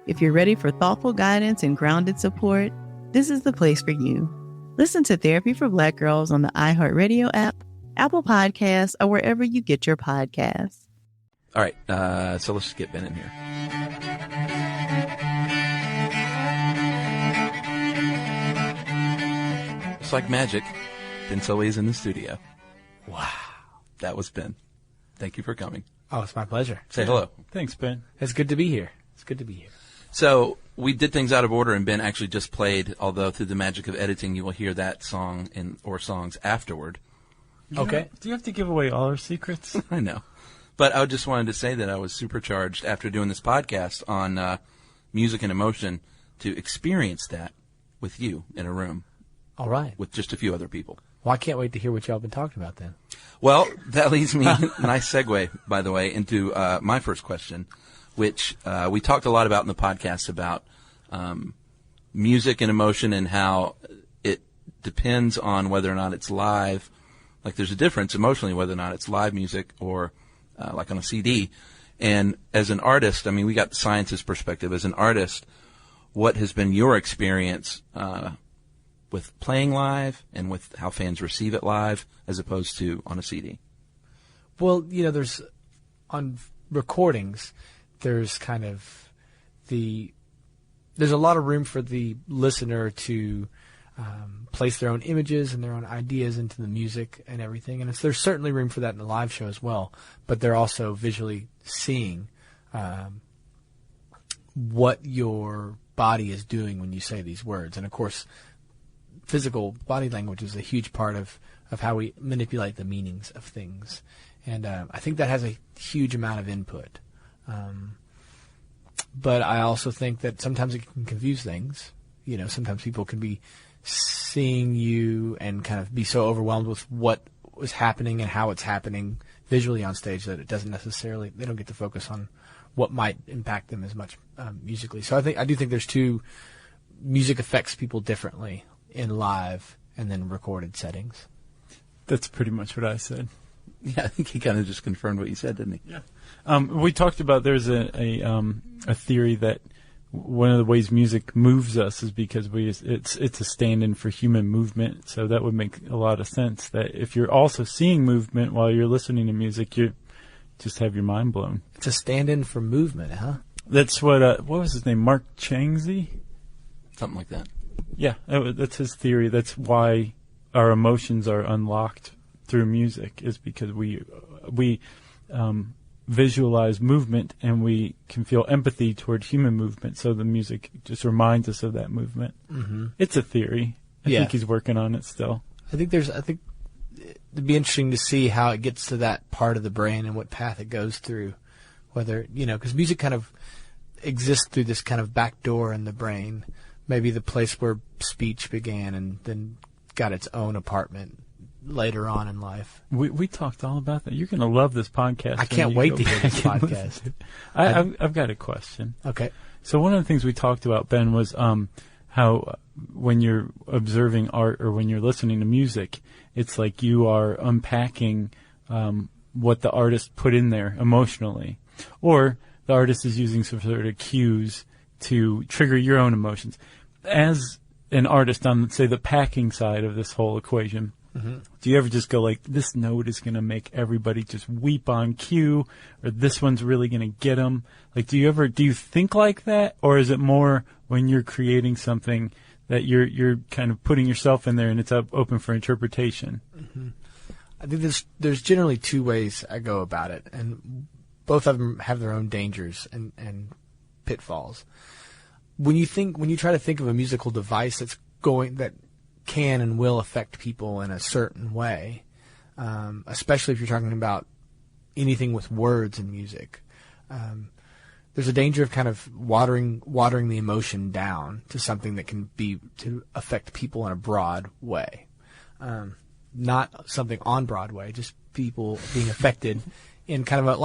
If you're ready for thoughtful guidance and grounded support, this is the place for you. Listen to Therapy for Black Girls on the iHeartRadio app, Apple Podcasts, or wherever you get your podcasts. All right, so let's just get Ben in here. It's like magic. Ben Sollee is in the studio. Wow. That was Ben. Thank you for coming. Oh, it's my pleasure. Say hello. Thanks, Ben. It's good to be here. It's good to be here. So we did things out of order, and Ben actually just played, although through the magic of editing, you will hear that song or songs afterward. Okay. Do you have to give away all our secrets? I know. But I just wanted to say that I was supercharged after doing this podcast on music and emotion to experience that with you in a room. All right. With just a few other people. Well, I can't wait to hear what y'all been talking about then. Well, that leads me, nice segue, by the way, into my first question, which we talked a lot about in the podcast about music and emotion and how it depends on whether or not it's live. Like there's a difference emotionally whether or not it's live music or like on a CD. And as an artist, I mean, we got the scientist perspective. As an artist, what has been your experience with playing live and with how fans receive it live as opposed to on a CD? Well, you know, there's on recordings, there's kind of there's a lot of room for the listener to place their own images and their own ideas into the music and everything. And there's certainly room for that in the live show as well. But they're also visually seeing what your body is doing when you say these words. And, of course, physical body language is a huge part of how we manipulate the meanings of things. And I think that has a huge amount of input. But I also think that sometimes it can confuse things. Sometimes people can be seeing you and kind of be so overwhelmed with what was happening and how it's happening visually on stage that it doesn't necessarily, they don't get to focus on what might impact them as much musically. So I do think there's two, music affects people differently in live and then recorded settings. That's pretty much what I said. Yeah, I think he kind of just confirmed what you said, didn't he? Yeah. We talked about there's a theory that one of the ways music moves us is because it's a stand-in for human movement. So that would make a lot of sense that if you're also seeing movement while you're listening to music, you just have your mind blown. It's a stand-in for movement, huh? That's what was his name? Mark Changsey? Something like that. Yeah, that's his theory. That's why our emotions are unlocked through music, is because we visualize movement and we can feel empathy toward human movement. So the music just reminds us of that movement. Mm-hmm. It's a theory. I think he's working on it still. I think it'd be interesting to see how it gets to that part of the brain and what path it goes through. Whether, because music kind of exists through this kind of back door in the brain, maybe the place where speech began and then got its own apartment later on in life. We talked all about that. You're going to love this podcast. I can't wait to hear this podcast. I've got a question. Okay. So one of the things we talked about, Ben, was how when you're observing art or when you're listening to music, it's like you are unpacking what the artist put in there emotionally. Or the artist is using some sort of cues to trigger your own emotions. As an artist on, say, the packing side of this whole equation, do you ever just go like, this note is going to make everybody just weep on cue, or this one's really going to get them? Like, do you think like that? Or is it more when you're creating something that you're kind of putting yourself in there and it's open for interpretation? Mm-hmm. I think there's generally two ways I go about it, and both of them have their own dangers and pitfalls. When you try to think of a musical device that can and will affect people in a certain way, especially if you're talking about anything with words in music, there's a danger of kind of watering the emotion down to something that can be to affect people in a broad way, not something on Broadway, just people being affected in kind of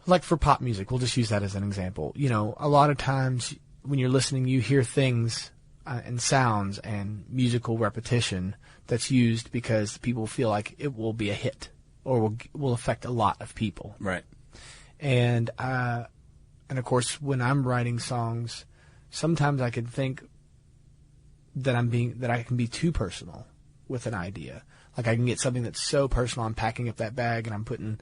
like for pop music. We'll just use that as an example. A lot of times when you're listening, you hear things and sounds and musical repetition that's used because people feel like it will be a hit or will affect a lot of people. Right. And of course, when I'm writing songs, sometimes I can think that I can be too personal with an idea. Like I can get something that's so personal, I'm packing up that bag and I'm putting,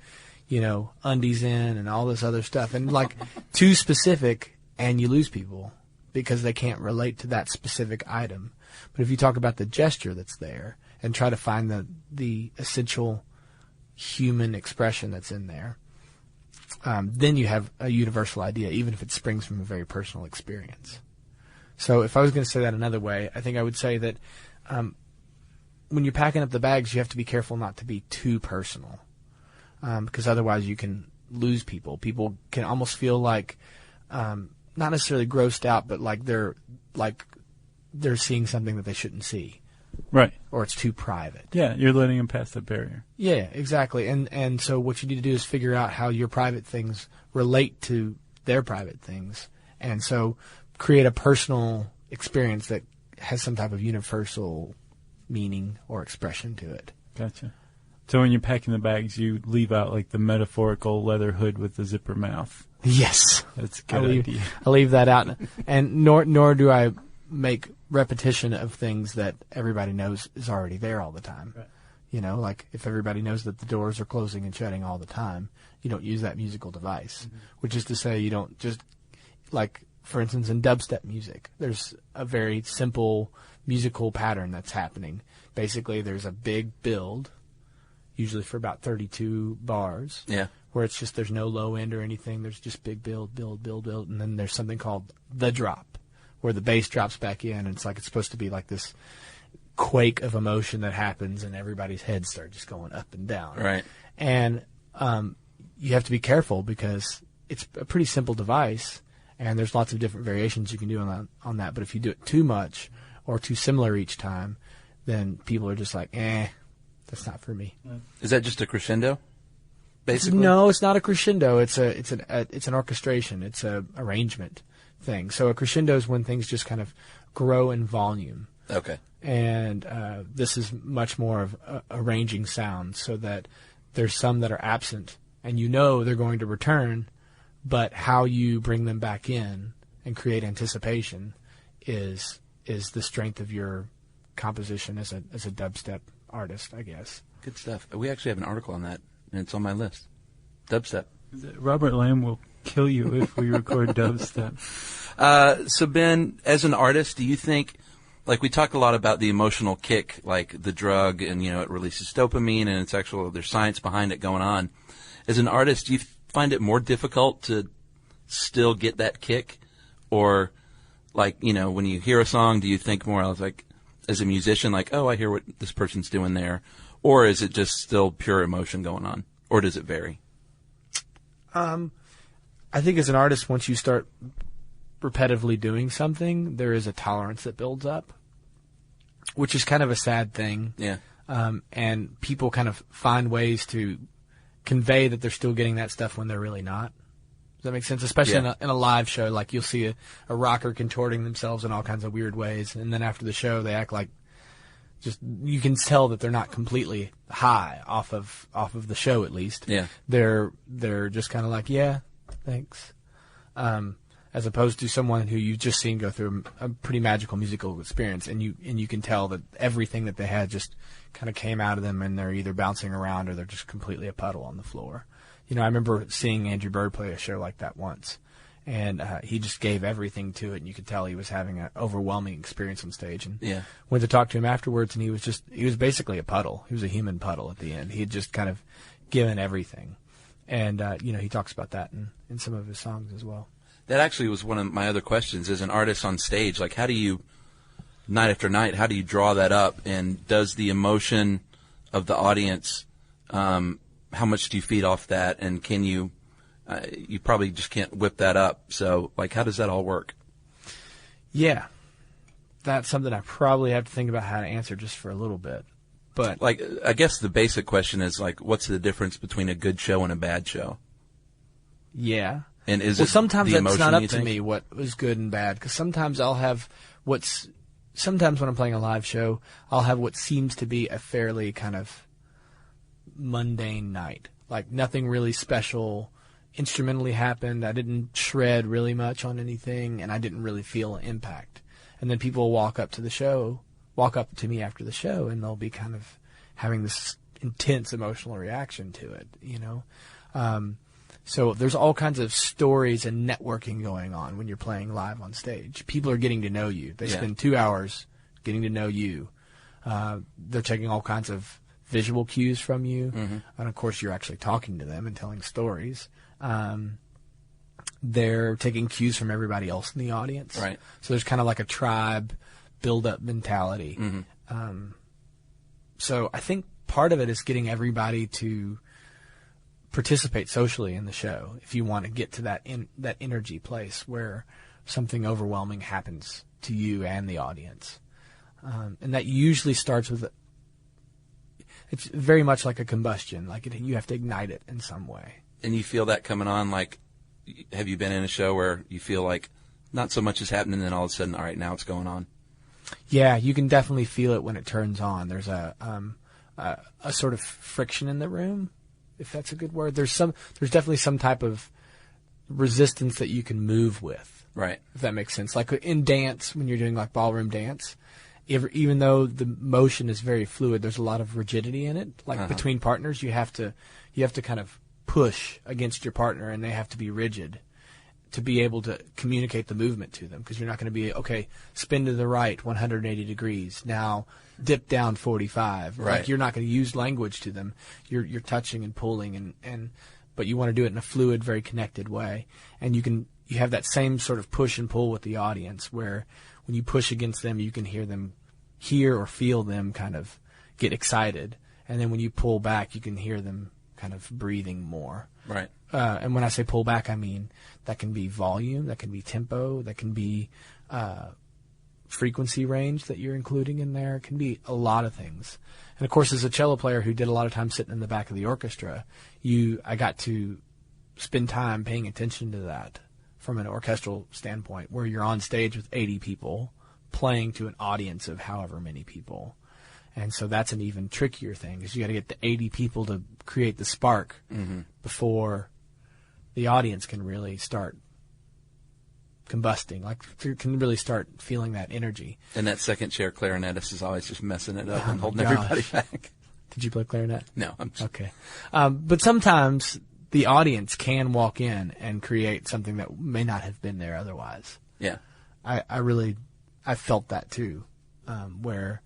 undies in and all this other stuff, and like too specific, and you lose people because they can't relate to that specific item. But if you talk about the gesture that's there and try to find the essential human expression that's in there, then you have a universal idea, even if it springs from a very personal experience. So if I was going to say that another way, I think I would say that when you're packing up the bags, you have to be careful not to be too personal, because otherwise you can lose people. People can almost feel like not necessarily grossed out, but like they're seeing something that they shouldn't see. Right. Or it's too private. Yeah, you're letting them pass that barrier. Yeah, exactly. And so what you need to do is figure out how your private things relate to their private things. And so create a personal experience that has some type of universal meaning or expression to it. Gotcha. So when you're packing the bags, you leave out like the metaphorical leather hood with the zipper mouth. Yes. That's a good idea. I leave that out. And nor do I make repetition of things that everybody knows is already there all the time. Right. Like if everybody knows that the doors are closing and shutting all the time, you don't use that musical device. Mm-hmm. Which is to say you don't just, like, for instance, in dubstep music, there's a very simple musical pattern that's happening. Basically, there's a big build, usually for about 32 bars. Yeah. Where it's just, there's no low end or anything. There's just big build, and then there's something called the drop, where the bass drops back in, and it's supposed to be like this quake of emotion that happens, and everybody's heads start just going up and down. Right. And you have to be careful because it's a pretty simple device, and there's lots of different variations you can do on that. But if you do it too much or too similar each time, then people are just like, that's not for me. Is that just a crescendo, basically? No, it's not a crescendo. It's an orchestration. It's a arrangement thing. So a crescendo is when things just kind of grow in volume. Okay. And this is much more of arranging sounds so that there's some that are absent, and you know they're going to return, but how you bring them back in and create anticipation is the strength of your composition as a dubstep artist, I guess. Good stuff. We actually have an article on that, and it's on my list. Dubstep. Robert Lamb will kill you if we record dubstep. So Ben, as an artist, do you think, like we talk a lot about the emotional kick, like the drug, and it releases dopamine, and it's there's science behind it going on. As an artist, do you find it more difficult to still get that kick, or when you hear a song, do you think more like as a musician, like, oh, I hear what this person's doing there, or is it just still pure emotion going on, or does it vary? I think as an artist, once you start repetitively doing something, there is a tolerance that builds up, which is kind of a sad thing. Yeah. And people kind of find ways to convey that they're still getting that stuff when they're really not. Does that make sense? Especially in a live show, like you'll see a rocker contorting themselves in all kinds of weird ways, and then after the show, they act like you can tell that they're not completely high off of the show, at least. Yeah. They're just kind of like, yeah, thanks. As opposed to someone who you've just seen go through a pretty magical musical experience, and you can tell that everything that they had just kind of came out of them, and they're either bouncing around or they're just completely a puddle on the floor. I remember seeing Andrew Bird play a show like that once, and he just gave everything to it, and you could tell he was having an overwhelming experience on stage. And went to talk to him afterwards, and he was basically a puddle. He was a human puddle at the end. He had just kind of given everything, and he talks about that in some of his songs as well. That actually was one of my other questions. As an artist on stage, like, how do you, night after night, how do you draw that up? And does the emotion of the audience, how much do you feed off that? And can you, you probably just can't whip that up. So, like, how does that all work? Yeah. That's something I probably have to think about how to answer just for a little bit. But, like, I guess the basic question is, like, what's the difference between a good show and a bad show? Yeah. And sometimes that's not up to me what was good and bad, because sometimes I'll have sometimes when I'm playing a live show, I'll have what seems to be a fairly kind of mundane night. Like, nothing really special instrumentally happened. I didn't shred really much on anything, and I didn't really feel an impact. And then people will walk up to me after the show, and they'll be kind of having this intense emotional reaction to it, So there's all kinds of stories and networking going on when you're playing live on stage. People are getting to know you. They spend 2 hours getting to know you. They're taking all kinds of visual cues from you. Mm-hmm. And, of course, you're actually talking to them and telling stories. They're taking cues from everybody else in the audience. Right. So there's kind of like a tribe build-up mentality. Mm-hmm. So I think part of it is getting everybody to participate socially in the show if you want to get to that energy place where something overwhelming happens to you and the audience. And that usually starts with it's very much like a combustion. Like you have to ignite it in some way. And you feel that coming on, like, have you been in a show where you feel like not so much is happening, and then all of a sudden, all right, now it's going on? Yeah, you can definitely feel it when it turns on. There's a sort of friction in the room, if that's a good word. There's definitely some type of resistance that you can move with. Right. If that makes sense. Like in dance, when you're doing like ballroom dance, even though the motion is very fluid, there's a lot of rigidity in it. Like between partners, you have to kind of push against your partner, and they have to be rigid to be able to communicate the movement to them, because you're not going to be, okay, spin to the right 180 degrees. Now dip down 45. Right. Like, you're not going to use language to them. You're touching and pulling, but you want to do it in a fluid, very connected way. And you have that same sort of push and pull with the audience, where when you push against them, you can hear or feel them kind of get excited. And then when you pull back, you can hear them kind of breathing more. Right. And when I say pull back, I mean that can be volume, that can be tempo, that can be frequency range that you're including in there. It can be a lot of things. And of course, as a cello player who did a lot of time sitting in the back of the orchestra, I got to spend time paying attention to that from an orchestral standpoint, where you're on stage with 80 people playing to an audience of however many people. And so that's an even trickier thing, is you got to get the 80 people to create the spark before the audience can really start combusting, can really start feeling that energy. And that second chair clarinetist is always just messing it up and holding everybody back. Did you play clarinet? No. Okay. But sometimes the audience can walk in and create something that may not have been there otherwise. Yeah. I felt that too, where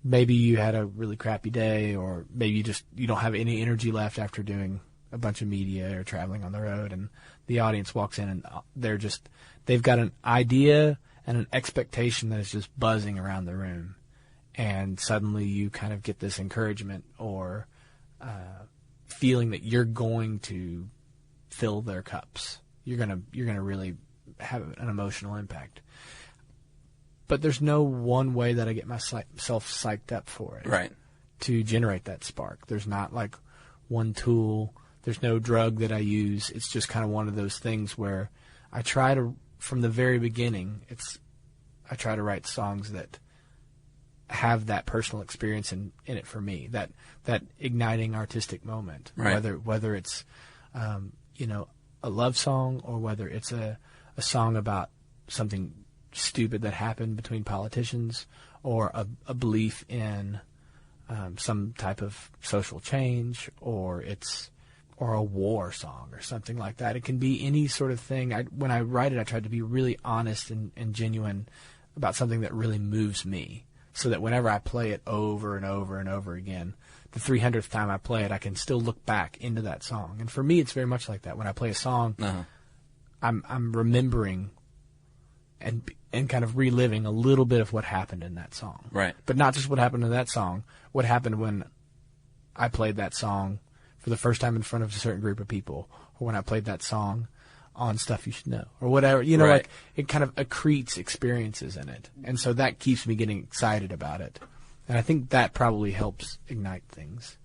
maybe you had a really crappy day, or maybe you don't have any energy left after doing a bunch of media or traveling on the road, and the audience walks in and they've got an idea and an expectation that is just buzzing around the room, and suddenly you kind of get this encouragement or feeling that you're going to fill their cups. You're gonna really have an emotional impact. But there's no one way that I get myself psyched up for it. Right. To generate that spark. There's not like one tool. There's no drug that I use. It's just kind of one of those things where I try to, from the very beginning, I try to write songs that have that personal experience in it for me, that igniting artistic moment. Right. Whether it's a love song, or whether it's a song about something stupid that happened between politicians, or a belief in some type of social change, or a war song or something like that. It can be any sort of thing. When I write it, I try to be really honest and genuine about something that really moves me, so that whenever I play it over and over and over again, the 300th time I play it, I can still look back into that song. And for me, it's very much like that. When I play a song, I'm remembering and kind of reliving a little bit of what happened in that song. Right. But not just what happened in that song, what happened when I played that song for the first time in front of a certain group of people, or when I played that song on Stuff You Should Know, or whatever. Right. Like it kind of accretes experiences in it. And so that keeps me getting excited about it. And I think that probably helps ignite things.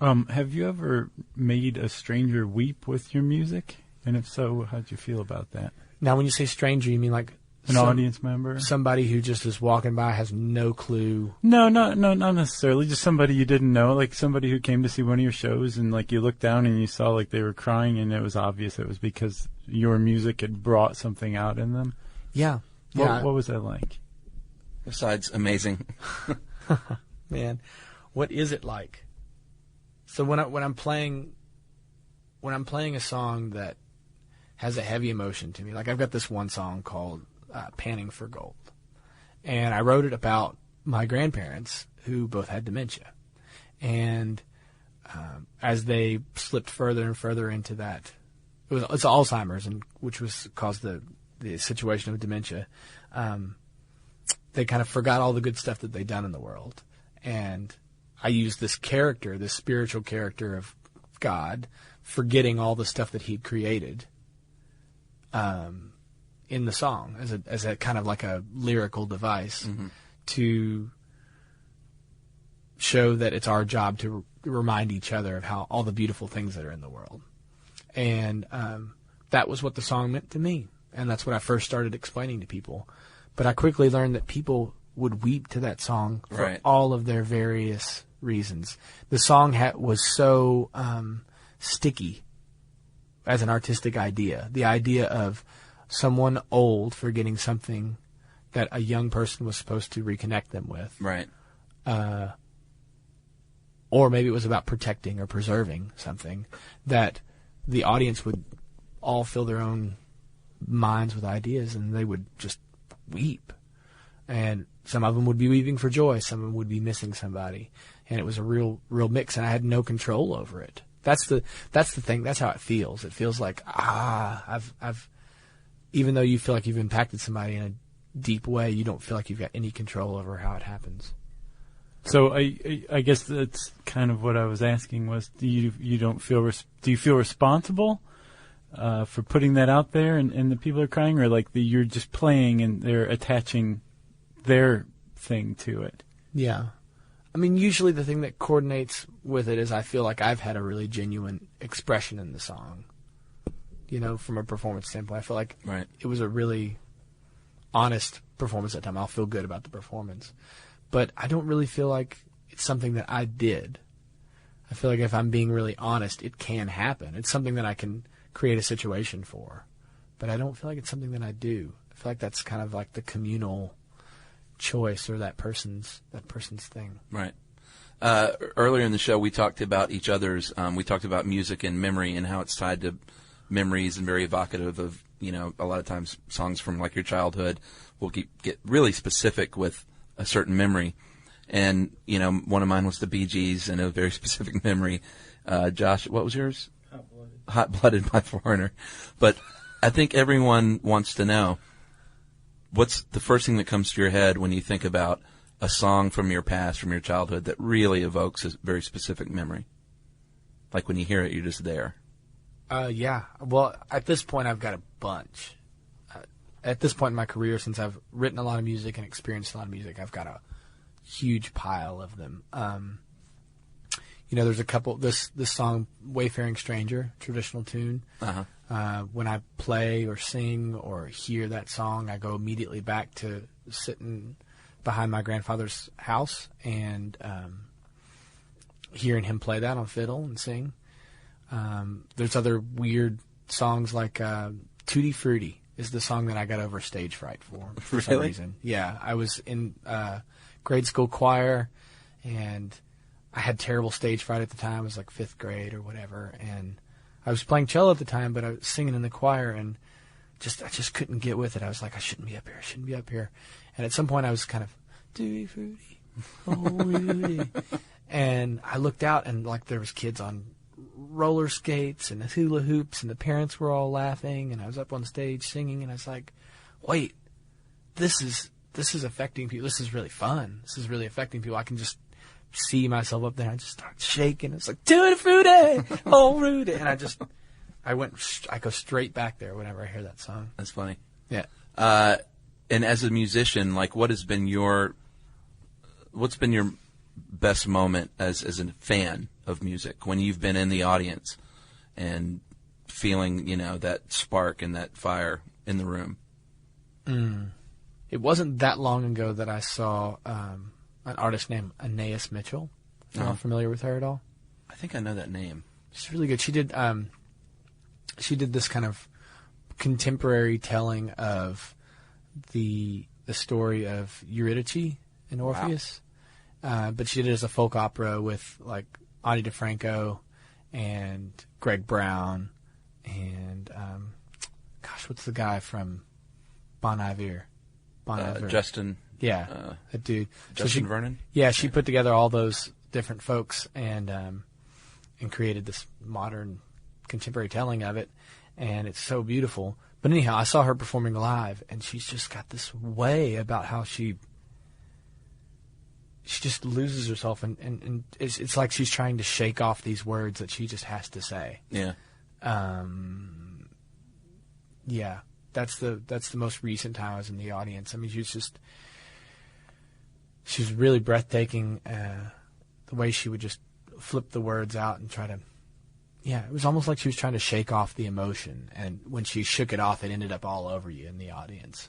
Have you ever made a stranger weep with your music? And if so, how'd you feel about that? Now, when you say stranger, you mean like an audience member? Somebody who just is walking by, has no clue? No, not necessarily. Just somebody you didn't know, like somebody who came to see one of your shows, and like you looked down and you saw like they were crying, and it was obvious it was because your music had brought something out in them. Yeah. What was that like? Besides amazing. Man, what is it like? So when I'm playing a song that has a heavy emotion to me, like I've got this one song called Panning for Gold, and I wrote it about my grandparents who both had dementia, and as they slipped further and further into that, it's Alzheimer's, and which was caused the situation of dementia. They kind of forgot all the good stuff that they'd done in the world, and I used this character, this spiritual character of God, forgetting all the stuff that he'd created in the song as a kind of like a lyrical device to show that it's our job to remind each other of how all the beautiful things that are in the world. And that was what the song meant to me, and that's what I first started explaining to people. But I quickly learned that people would weep to that song for all of their various reasons. The song was so sticky as an artistic idea. The idea of someone old forgetting something that a young person was supposed to reconnect them with. Right. Or maybe it was about protecting or preserving something that the audience would all fill their own minds with ideas, and they would just weep. And some of them would be weeping for joy. Some of them would be missing somebody. And it was a real mix, and I had no control over it. That's the thing. That's how it feels. It feels like, I've even though you feel like you've impacted somebody in a deep way, you don't feel like you've got any control over how it happens. So I guess that's kind of what I was asking was, do you feel responsible for putting that out there and the people are crying, or like you're just playing and they're attaching their thing to it? Yeah. I mean, usually the thing that coordinates with it is I feel like I've had a really genuine expression in the song. You know, from a performance standpoint, I feel like it was a really honest performance that time. I'll feel good about the performance. But I don't really feel like it's something that I did. I feel like if I'm being really honest, it can happen. It's something that I can create a situation for. But I don't feel like it's something that I do. I feel like that's kind of like the communal choice or that person's thing. Right. Earlier in the show, we talked about each other's. We talked about music and memory and how it's tied to memories and very evocative of, you know, a lot of times songs from like your childhood will get really specific with a certain memory. And, you know, one of mine was the Bee Gees and a very specific memory. Josh, what was yours? Hot-Blooded by Foreigner. But I think everyone wants to know, what's the first thing that comes to your head when you think about a song from your past, from your childhood, that really evokes a very specific memory? Like when you hear it, you're just there. Yeah. Well, at this point, I've got a bunch. At this point in my career, since I've written a lot of music and experienced a lot of music, I've got a huge pile of them. You know, there's a couple. This song, "Wayfaring Stranger," traditional tune. When I play or sing or hear that song, I go immediately back to sitting behind my grandfather's house and hearing him play that on fiddle and sing. There's other weird songs like "Tutti Frutti" is the song that I got over stage fright for some reason. Yeah, I was in grade school choir, and I had terrible stage fright at the time. I was like 5th grade or whatever, and I was playing cello at the time, but I was singing in the choir, and I just couldn't get with it. I was like, I shouldn't be up here. And at some point, I was kind of, "Tutti Frutti, oh Rudy," and I looked out, and like there was kids on roller skates and the hula hoops, and the parents were all laughing, and I was up on stage singing, and I was like, wait, this is affecting people. This is really fun. This is really affecting people. I can just see myself up there. I just start shaking. It's like, "Tutti Frutti, oh Rudy," and I go straight back there whenever I hear that song. That's funny. Yeah. And as a musician, like, what's been your best moment as a fan of music, when you've been in the audience and feeling, you know, that spark and that fire in the room? It wasn't that long ago that I saw an artist named Anais Mitchell. Are you familiar with her at all? I think I know that name. She's really good. She did this kind of contemporary telling of the story of Eurydice and Orpheus. Wow. But she did it as a folk opera with like Ani DeFranco and Greg Brown and what's the guy from Bon Iver? Justin. Yeah, that dude. Justin Vernon. Yeah, she put together all those different folks and created this modern contemporary telling of it, and it's so beautiful. But anyhow, I saw her performing live, and she's just got this way about how she just loses herself, and it's like she's trying to shake off these words that she just has to say. Yeah. Yeah, that's the most recent time I was in the audience. I mean, she was really breathtaking. The way she would just flip the words out and try to. Yeah, it was almost like she was trying to shake off the emotion, and when she shook it off, it ended up all over you in the audience.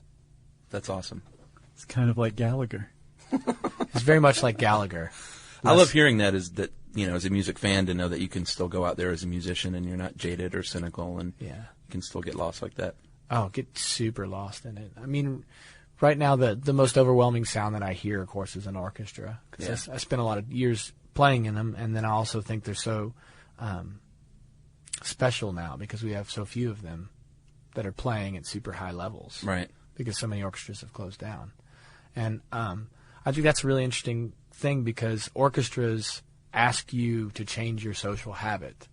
That's awesome. It's kind of like Gallagher. It's very much like Gallagher. I love hearing that, you know, as a music fan, to know that you can still go out there as a musician and you're not jaded or cynical, and you can still get lost like that. Oh, get super lost in it. I mean, right now the most overwhelming sound that I hear, of course, is an orchestra. Cause I spent a lot of years playing in them, and then I also think they're so special now because we have so few of them that are playing at super high levels. Right. Because so many orchestras have closed down. And I think that's a really interesting thing because orchestras ask you to change your social habit,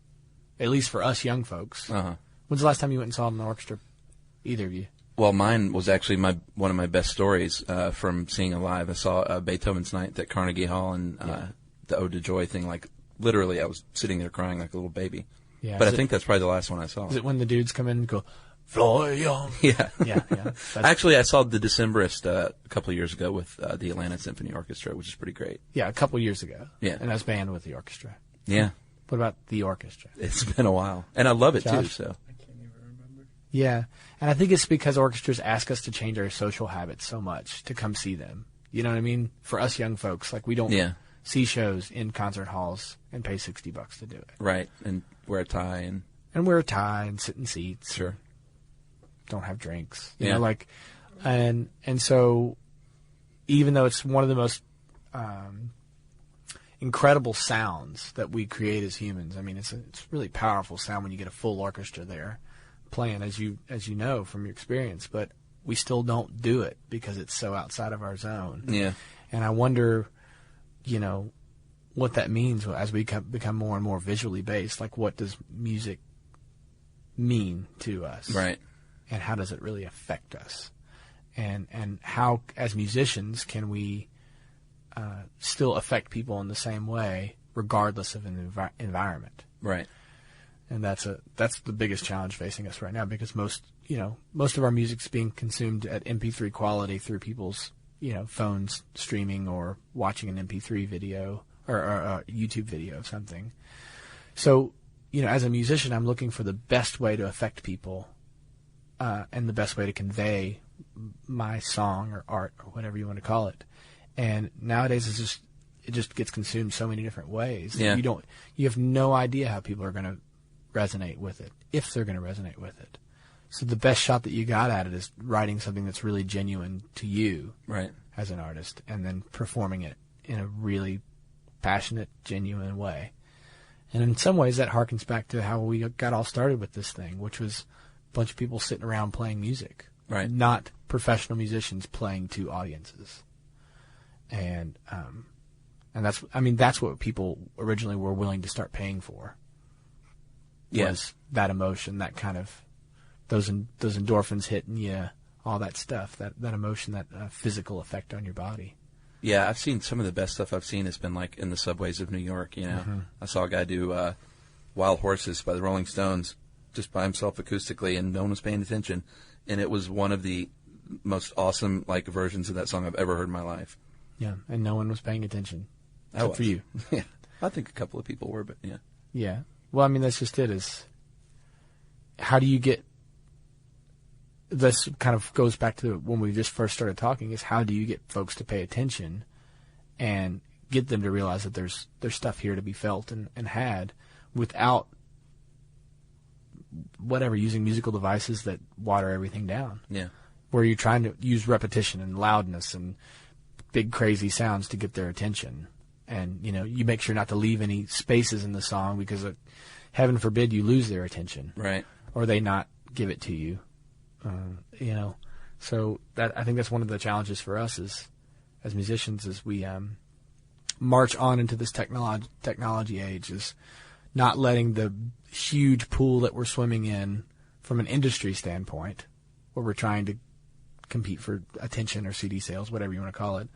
at least for us young folks. Uh-huh. When's the last time you went and saw an orchestra? Either of you? Well, mine was actually one of my best stories from seeing it live. I saw Beethoven's Ninth at Carnegie Hall, and the Ode to Joy thing. Like literally, I was sitting there crying like a little baby. Yeah, but I think that's probably the last one I saw. Is it when the dudes come in and go, "Fly on"? Yeah, yeah. Actually, I saw The Decemberist a couple of years ago with the Atlanta Symphony Orchestra, which is pretty great. Yeah, a couple of years ago. Yeah, and I was banned with the orchestra. Yeah. What about the orchestra? It's been a while, and I love it too. Josh? So. Yeah, and I think it's because orchestras ask us to change our social habits so much to come see them. You know what I mean? For us young folks, like we don't see shows in concert halls and pay $60 to do it. Right, and wear a tie and wear a tie and sit in seats. Sure. Don't have drinks. You know, like, and so, even though it's one of the most incredible sounds that we create as humans, I mean, it's really powerful sound when you get a full orchestra there playing, as you know from your experience, but we still don't do it because it's so outside of our zone. Yeah. And I wonder, you know, what that means as we become more and more visually based. Like, what does music mean to us? Right. And how does it really affect us? And how, as musicians, can we still affect people in the same way, regardless of an environment? Right. And that's the biggest challenge facing us right now, because most of our music's being consumed at MP3 quality through people's, phones streaming or watching an MP3 video or a YouTube video of something. So, as a musician, I'm looking for the best way to affect people, and the best way to convey my song or art or whatever you want to call it. And nowadays it just gets consumed so many different ways. Yeah. You have no idea how people are going to resonate with it, if they're going to resonate with it. So the best shot that you got at it is writing something that's really genuine to you, right, as an artist, and then performing it in a really passionate, genuine way. And in some ways that harkens back to how we got all started with this thing, which was a bunch of people sitting around playing music, right, not professional musicians playing to audiences. And that's what people originally were willing to start paying for. Was that emotion, that kind of those endorphins hitting you, all that stuff, that emotion, that physical effect on your body. Yeah, I've seen some of the best stuff I've seen has been like in the subways of New York. Mm-hmm. I saw a guy do "Wild Horses" by the Rolling Stones just by himself acoustically, and no one was paying attention, and it was one of the most awesome versions of that song I've ever heard in my life. Yeah, and no one was paying attention. Except for you. Yeah, I think a couple of people were, but yeah. Yeah. Well, I mean, that's just it. Is how do you get? This kind of goes back to when we just first started talking. Is how do you get folks to pay attention, and get them to realize that there's stuff here to be felt and had, without using musical devices that water everything down. Yeah. Where you're trying to use repetition and loudness and big crazy sounds to get their attention. And, you make sure not to leave any spaces in the song, because heaven forbid you lose their attention. Right. Or they not give it to you. So I think that's one of the challenges for us as musicians, as we march on into this technology age, is not letting the huge pool that we're swimming in from an industry standpoint, where we're trying to compete for attention or CD sales, whatever you want to call it,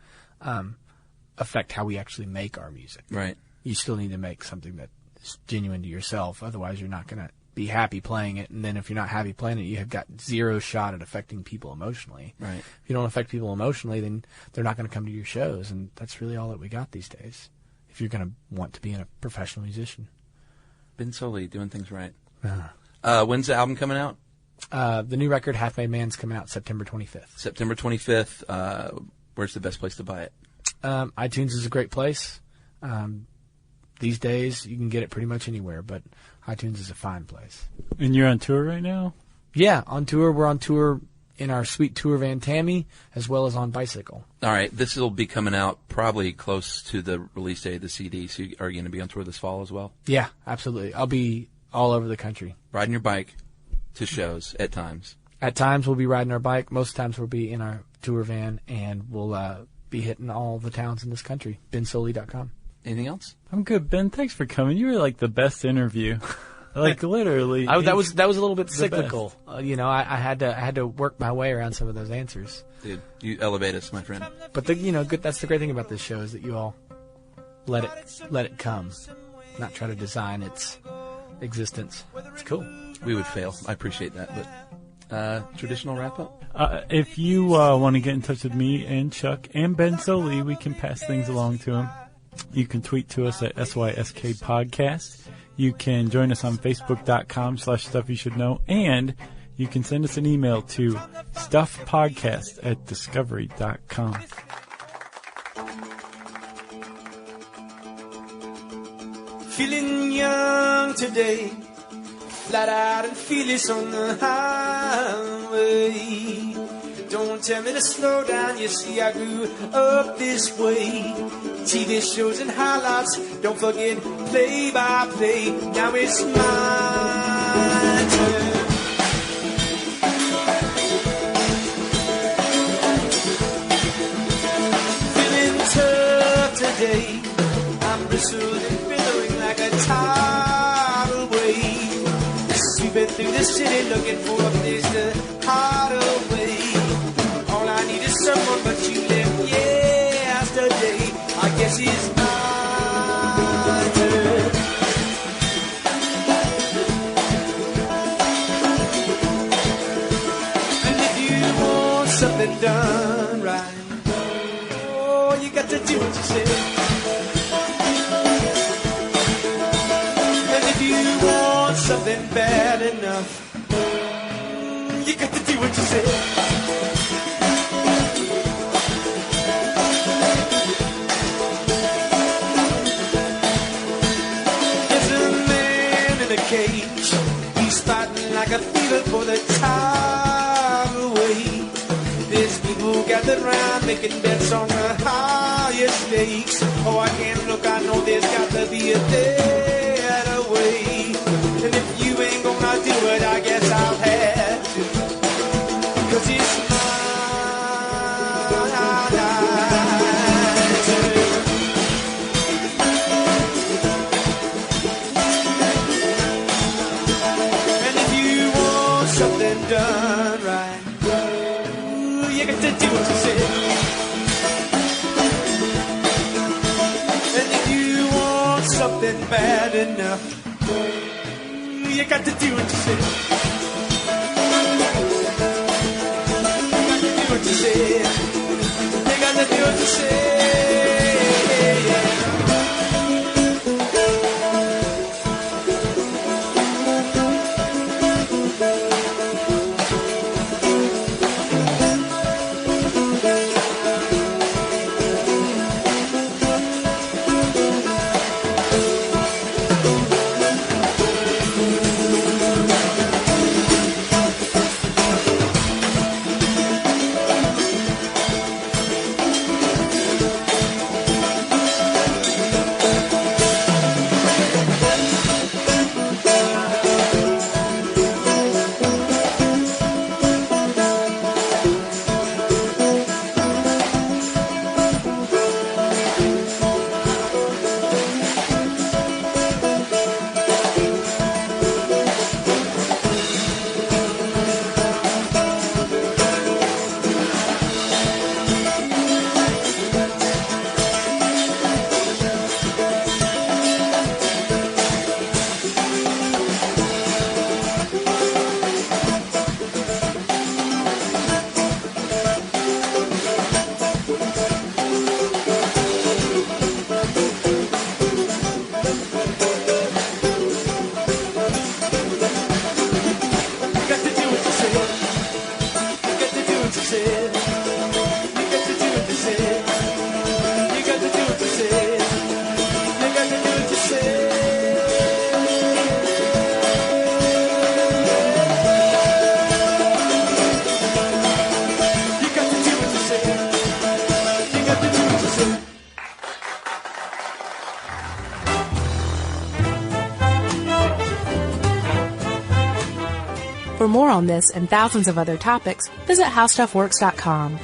affect how we actually make our music. Right. You still need to make something that is genuine to yourself. Otherwise, you're not going to be happy playing it. And then if you're not happy playing it, you have got zero shot at affecting people emotionally. Right. If you don't affect people emotionally, then they're not going to come to your shows. And that's really all that we got these days, if you're going to want to be a professional musician. Ben Sollee, doing things right. When's the album coming out? The new record, Half Made Man's, coming out September 25th. September 25th. Where's the best place to buy it? iTunes is a great place. These days, you can get it pretty much anywhere, but iTunes is a fine place. And you're on tour right now? Yeah, on tour. We're on tour in our sweet tour van Tammy, as well as on bicycle. All right. This will be coming out probably close to the release date of the CD. So are you going to be on tour this fall as well? Yeah, absolutely. I'll be all over the country. Riding your bike to shows at times. At times, we'll be riding our bike. Most times, we'll be in our tour van, and we'll be hitting all the towns in this country. BenSollee.com. Anything else? I'm good, Ben. Thanks for coming. You were like the best interview. Like literally. That was a little bit cyclical. I had to work my way around some of those answers. Dude, you elevate us, my friend. But that's the great thing about this show is that you all let it come, not try to design its existence. It's cool. We would fail. I appreciate that. But traditional wrap up. If you want to get in touch with me and Chuck and Ben Sollee, we can pass things along to him. You can tweet to us at SYSK Podcast. You can join us on Facebook.com/StuffYouShouldKnow. And you can send us an email to StuffPodcast@Discovery.com. Feeling young today, flat out and fearless on the highway. Don't tell me to slow down, you see I grew up this way. TV shows and highlights, don't forget play by play. Now it's my turn. Feeling tough today, I'm bristled and billowing like a tidal wave. Sweeping through the city looking for a place to hide away. All I need is someone but you left yesterday. I guess it's my turn. And if you want something done right, oh, you got to do what you say. And if you want something bad enough, you got to do what you say. Cage. He's fighting like a fever for the time away. There's people gathered around making bets on the highest stakes. Oh, I can't look, I know there's got to be a better way. And if you ain't gonna do it, I guess I'll have to. 'Cause it's my something done right. Ooh, you got to do what you say. And if you want something bad enough, ooh, you got to do what you say. You got to do what you say. You got to do what you say. Yeah. For more on this and thousands of other topics, visit howstuffworks.com.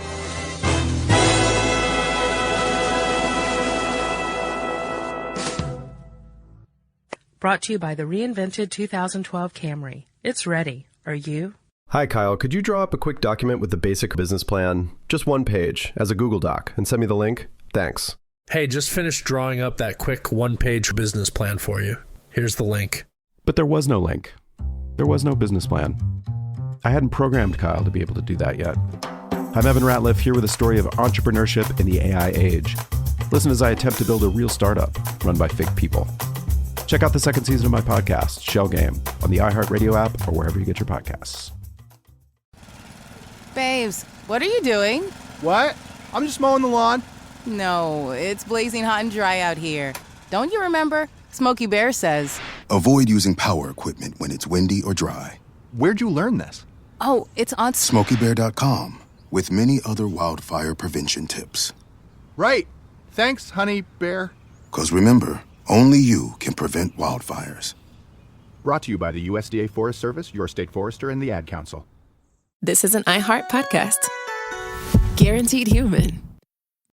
Brought to you by the reinvented 2012 Camry. It's ready. Are you? Hi, Kyle. Could you draw up a quick document with the basic business plan, just one page, as a Google Doc, and send me the link? Thanks. Hey, just finished drawing up that quick one-page business plan for you. Here's the link. But there was no link. There was no business plan. I hadn't programmed Kyle to be able to do that yet. I'm Evan Ratliff, here with a story of entrepreneurship in the AI age. Listen as I attempt to build a real startup run by fake people. Check out the second season of my podcast, Shell Game, on the iHeartRadio app or wherever you get your podcasts. Babes, what are you doing? What? I'm just mowing the lawn. No, it's blazing hot and dry out here. Don't you remember? Smokey Bear says, avoid using power equipment when it's windy or dry. Where'd you learn this? Oh, it's on SmokeyBear.com, with many other wildfire prevention tips. Right. Thanks, honey bear. 'Cause remember, only you can prevent wildfires. Brought to you by the USDA Forest Service, your state forester, and the Ad Council. This is an iHeart podcast. Guaranteed human.